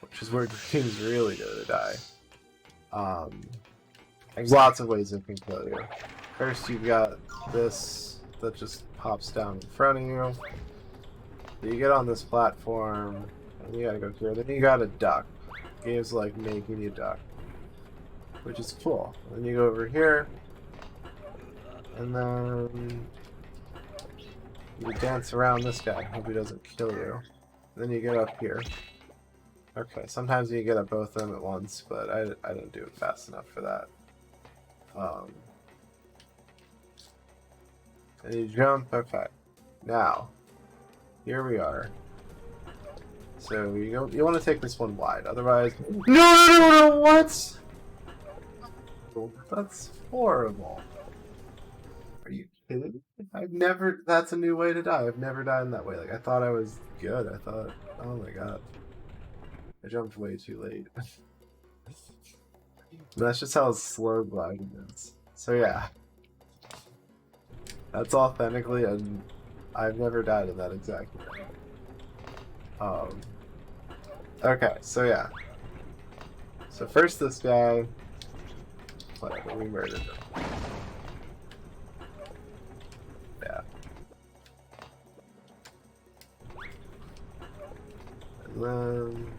which is where Green's really gonna die. There's lots of ways it can kill you. First, you've got this that just pops down in front of you. You get on this platform, and you gotta go here. Then you gotta duck. Game's like making you duck, which is cool. Then you go over here, and then you dance around this guy. Hope he doesn't kill you. Then you get up here. Okay, sometimes you get at both of them at once, but I didn't do it fast enough for that. And you jump. Okay, now here we are. So you want to take this one wide, otherwise. No! What? That's horrible. Are you kidding? I've never. That's a new way to die. I've never died in that way. Like I thought I was good. I thought. Oh my god. I jumped way too late. That's just how slow gliding is. So yeah. That's authentically, and I've never died in that exact way. Okay, so yeah. So first this guy, whatever, we murdered him. Yeah. And then...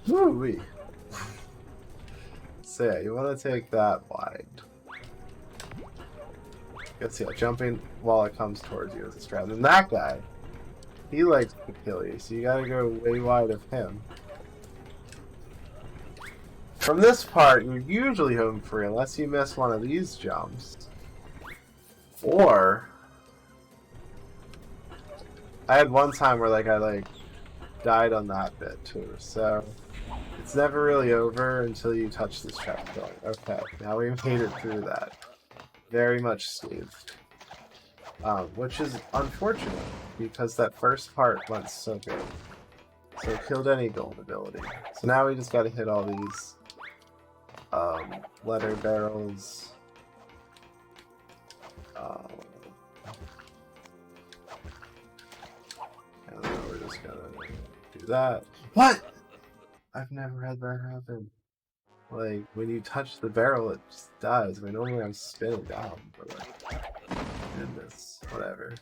Woo-wee! So yeah, you want to take that wide. Let's see, jumping while it comes towards you is a strat. And that guy, he likes to kill you, so you gotta go way wide of him. From this part, you're usually home free unless you miss one of these jumps. Or I had one time where I died on that bit too, so it's never really over until you touch this checkpoint. Okay, now we made it through that. Very much smoothed. Which is unfortunate, because that first part went so good. So it killed any gold ability. So now we just gotta hit all these letter barrels. And then we're just gonna do that. What? I've never had that happen. Like, when you touch the barrel, it just dies. I mean, normally I'm spinning down, but goodness, whatever.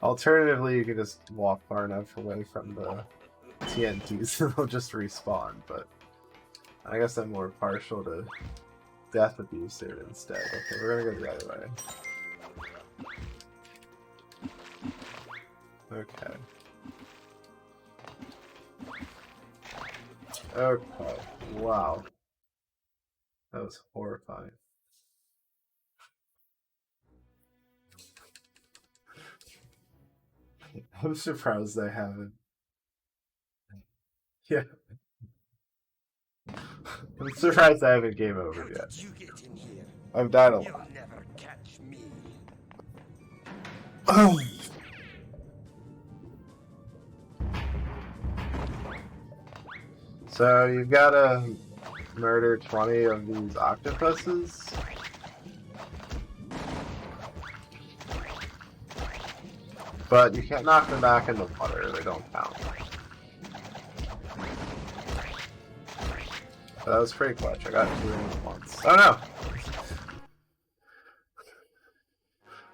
Alternatively, you can just walk far enough away from the TNTs and they'll just respawn, but I guess I'm more partial to death abuse here instead. Okay, we're gonna go the other way. Okay. Okay, wow. That was horrifying. I'm surprised I haven't. Yeah. I'm surprised I haven't game over How yet. did you get in here? I've died a lot. You'll never catch me. So you've got to murder 20 of these octopuses. But you can't knock them back in the water, they don't count. So that was pretty clutch, I got 2 in at once. Oh no!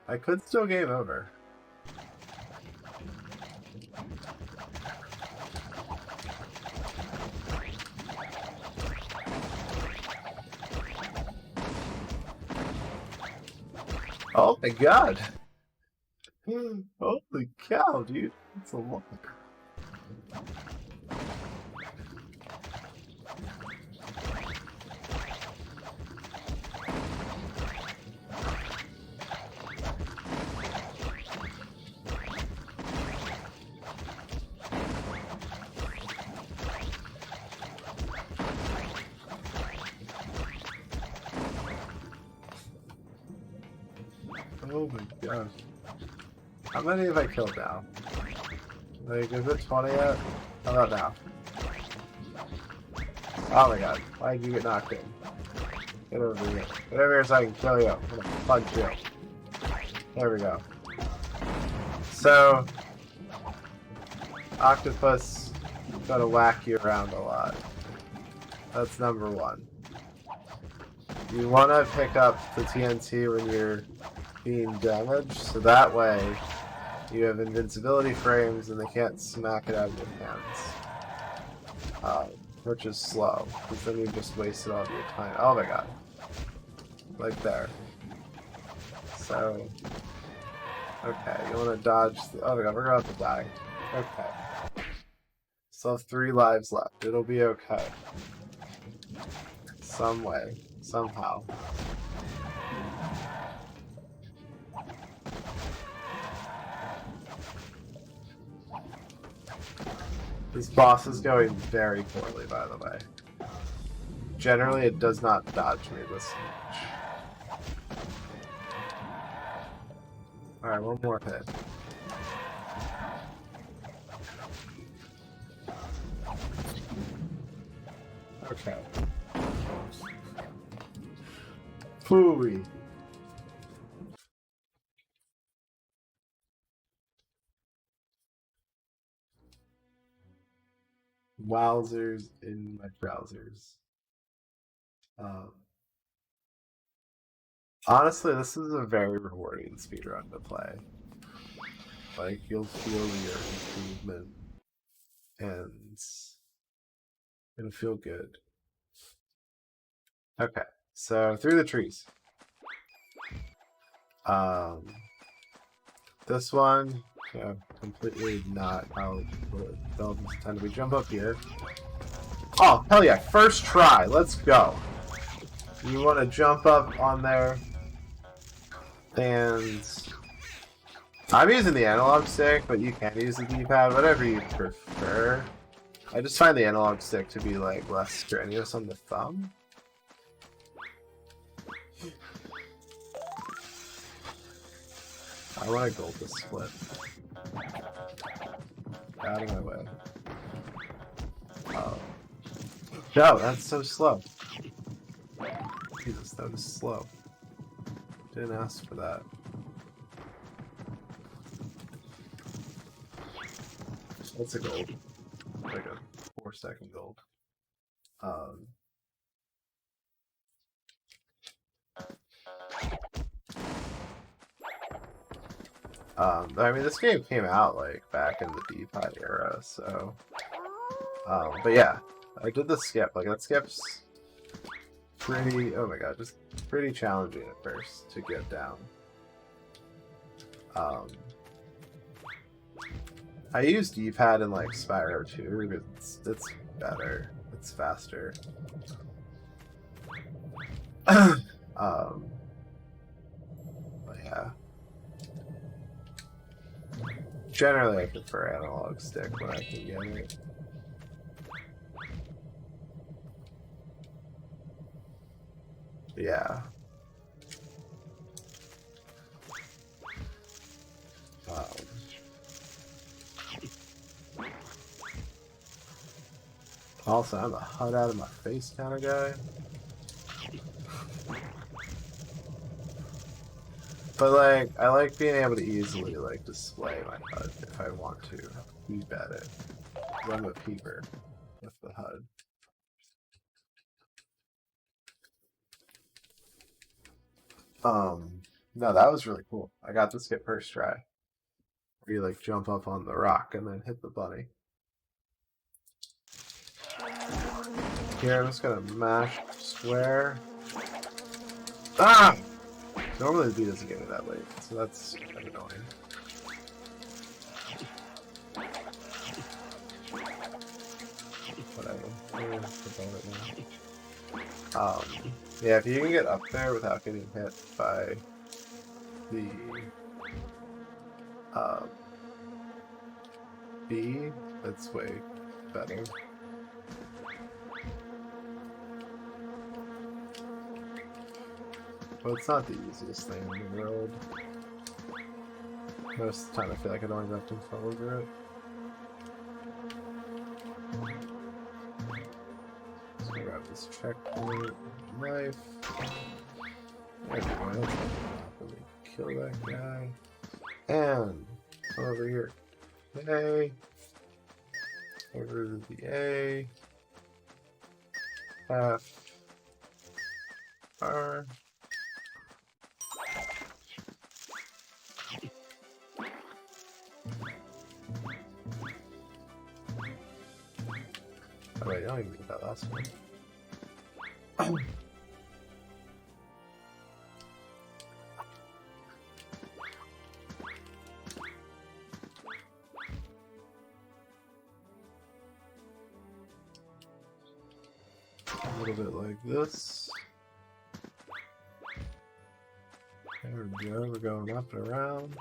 I could still game over. Oh my god! Holy cow, dude. That's a lot. Oh my gosh. How many have I killed now? Like, is it 20 yet? How about now? Oh my god, why did you get knocked in? Get over here. Get over here so I can kill you. I'm gonna punch you. There we go. So, octopus gonna whack you around a lot. That's number one. You wanna pick up the TNT when you're being damaged, so that way you have invincibility frames and they can't smack it out of your hands. Which is slow, because then you just wasted all of your time. Oh my god. Like there. So, okay, you want to dodge oh my god, we're about to die. Okay. Still have 3 lives left. It'll be okay. Some way. Somehow. This boss is going very poorly, by the way. Generally, it does not dodge me this much. Alright, one more hit. Okay. Phooey. Wowzers in my browsers. Honestly, this is a very rewarding speedrun to play. Like, you'll feel your improvement, and it'll feel good. Okay, so through the trees. This one, yeah, completely not how developers intend. We jump up here. Oh, hell yeah, first try, let's go. You want to jump up on there, and I'm using the analog stick, but you can use the D-pad, whatever you prefer. I just find the analog stick to be like less strenuous on the thumb. I want to gold this split. Out of my way. Oh. No, that's so slow. Jesus, that was slow. Didn't ask for that. That's a gold. Like a 4-second gold. I mean, this game came out like back in the D-pad era, so. But yeah, I did the skip. Like that skip's pretty. Oh my god, just pretty challenging at first to get down. I used D-pad in like Spyro 2 because it's better. It's faster. But yeah. Generally, I prefer analog stick when I can get it. Yeah. Also, I'm a HUD out of my face kind of guy. But like, I like being able to easily like display my HUD if I want to keep at it. I'm a peeper with the HUD. No, that was really cool. I got to skip first try. Where you like jump up on the rock and then hit the bunny. Here, I'm just gonna mash square. Ah! Normally the beat doesn't get me that late, so that's kind of annoying. Whatever. We'll just above it now. Yeah, if you can get up there without getting hit by the B, that's way better. Well, it's not the easiest thing in the world. Most of the time I feel like I don't even have to fall over it. So grab this checkpoint, knife. There we go. Properly kill that guy. And over here. A. Over to the A. F. R. Oh wait, I don't even get that last one. A little bit like this. There we go, we're going up and around.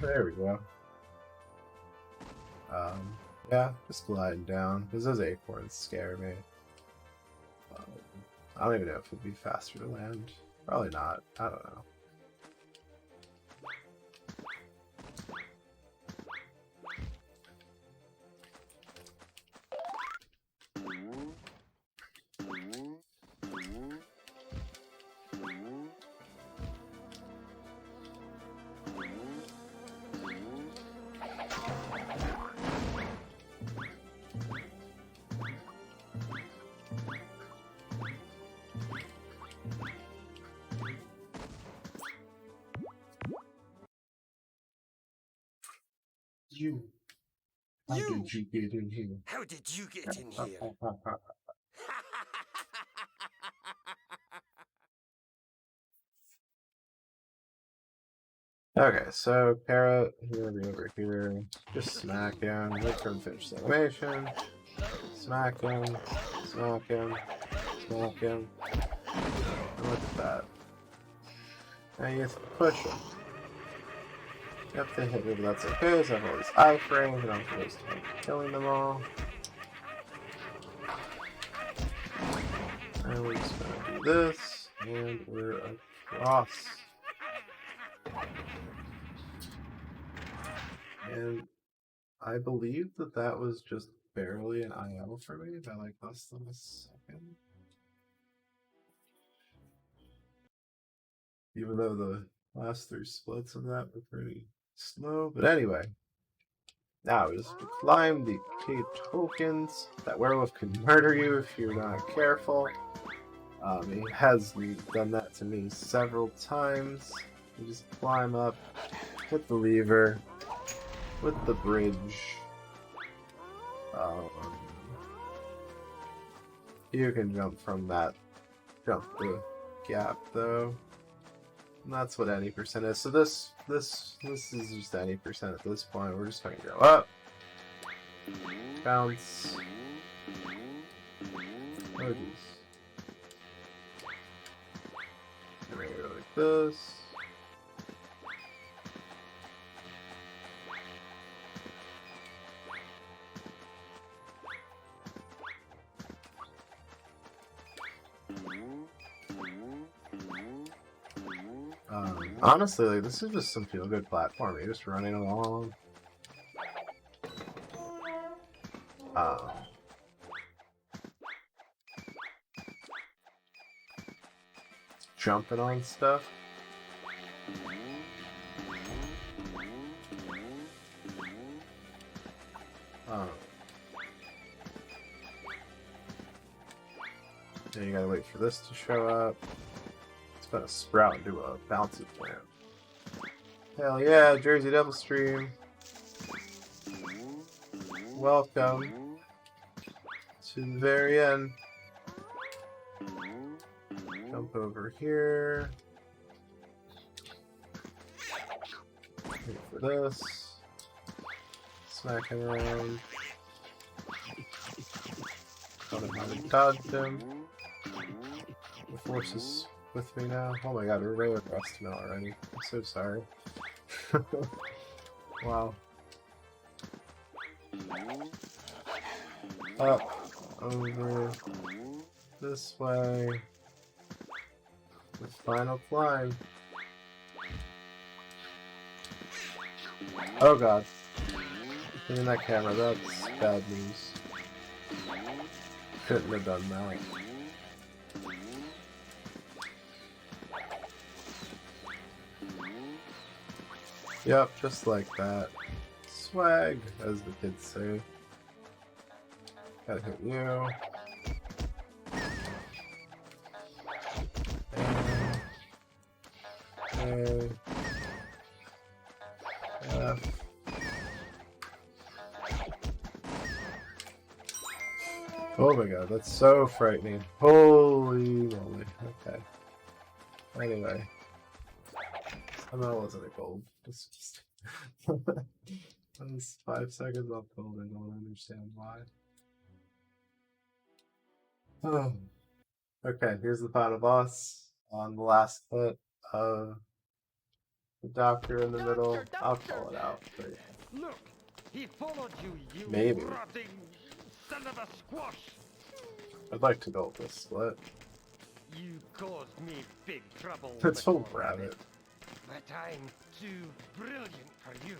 There we go. Yeah, just gliding down, because those acorns scare me. I don't even know if it'd be faster to land. Probably not. I don't know. You. How did you get in here? How did you get in here? Okay, so Parrot, he'll be over here. Just smack him. Wait for him to finish the animation. Smack him. Smack him. Smack him. And look at that. Now you have to push him. You have to hit him, but that's okay. So I have all these iframes, and I'm supposed to be killing them all. And we're just gonna do this, and we're across. And I believe that that was just barely an IL for me by like less than a second. Even though the last 3 splits of that were pretty slow. But anyway, now we just climb the cave tokens. That werewolf can murder you if you're not careful. He has done that to me several times. You just climb up, hit the lever with the bridge. You can jump from that, jump the gap though. And that's what any percent is. So this is just any percent at this point. We're just going to go up, bounce. Oh geez. And we're gonna go like this. Honestly, like, this is just some feel-good platforming, just running along. Jumping on stuff. Then you gotta wait for this to show up. It's gonna sprout into a bouncy plant. Hell yeah, Jersey Devil Stream. Welcome to the very end. Jump over here. Wait for this. Smack him around. Tell him how to dodge him. The force is with me now. Oh my god, we're way across the mill already. I'm so sorry. Wow. Up, over, this way. The final climb. Oh god. Look at that camera, that's bad news. Couldn't have done that. Yep, just like that. Swag, as the kids say. Gotta hit you. A. F. Oh my god, that's so frightening. Holy moly. Okay. Anyway. Somehow wasn't a gold. Just that was 5 seconds off gold. I don't understand why. Oh. Okay, here's the final boss on the last foot of the doctor in the middle. I'll call it out. But Look, he followed you, you maybe. rotting son of a squash. I'd like to go with this split. You caused me big trouble. It's a before, rabbit. But I'm too brilliant for you.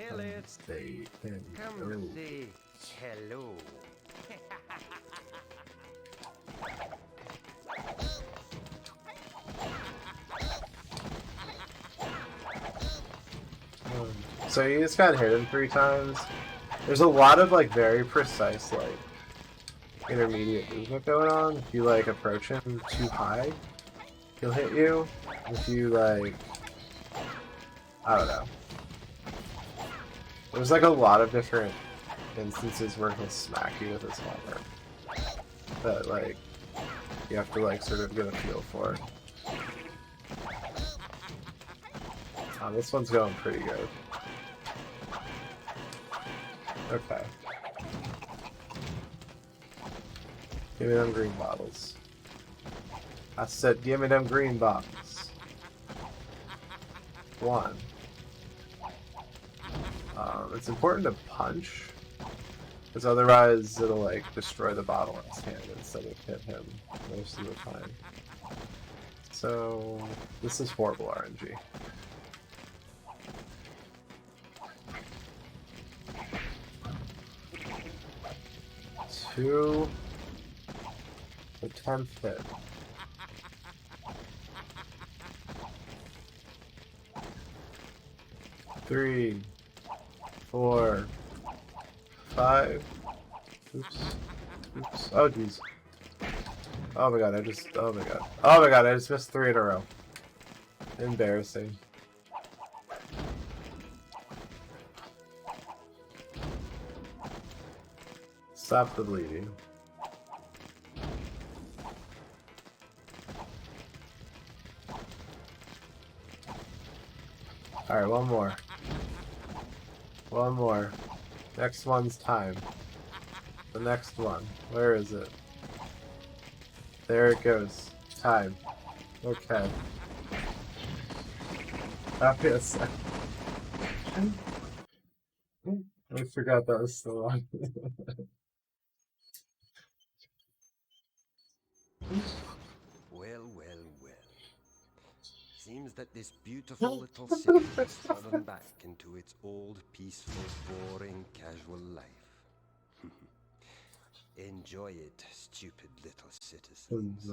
Elliot, Stay in. come say hello. So you just gotta hit him 3 times. There's a lot of like very precise like intermediate movement going on. If you like approach him too high, he'll hit you. If you like, I don't know. There's like a lot of different instances where he'll smack you with his hammer that like you have to like sort of get a feel for. This one's going pretty good. Okay. Give me them green bottles. I said give me them green bottles. 1. It's important to punch, because otherwise it'll like destroy the bottle in his hand instead of hit him most of the time. So this is horrible RNG. To the 10th hit. 3, 4, 5. Oops. Oops. Oh jeez. Oh my god, I just missed 3 in a row. Embarrassing. Stop the bleeding. Alright, one more. One more. Next one's time. The next one. Where is it? There it goes. Time. Okay. Happy a sec. I forgot that was still on. Well, well, well. Seems that this beautiful little city has fallen back into its old, peaceful, boring, casual life. Enjoy it, stupid little citizens.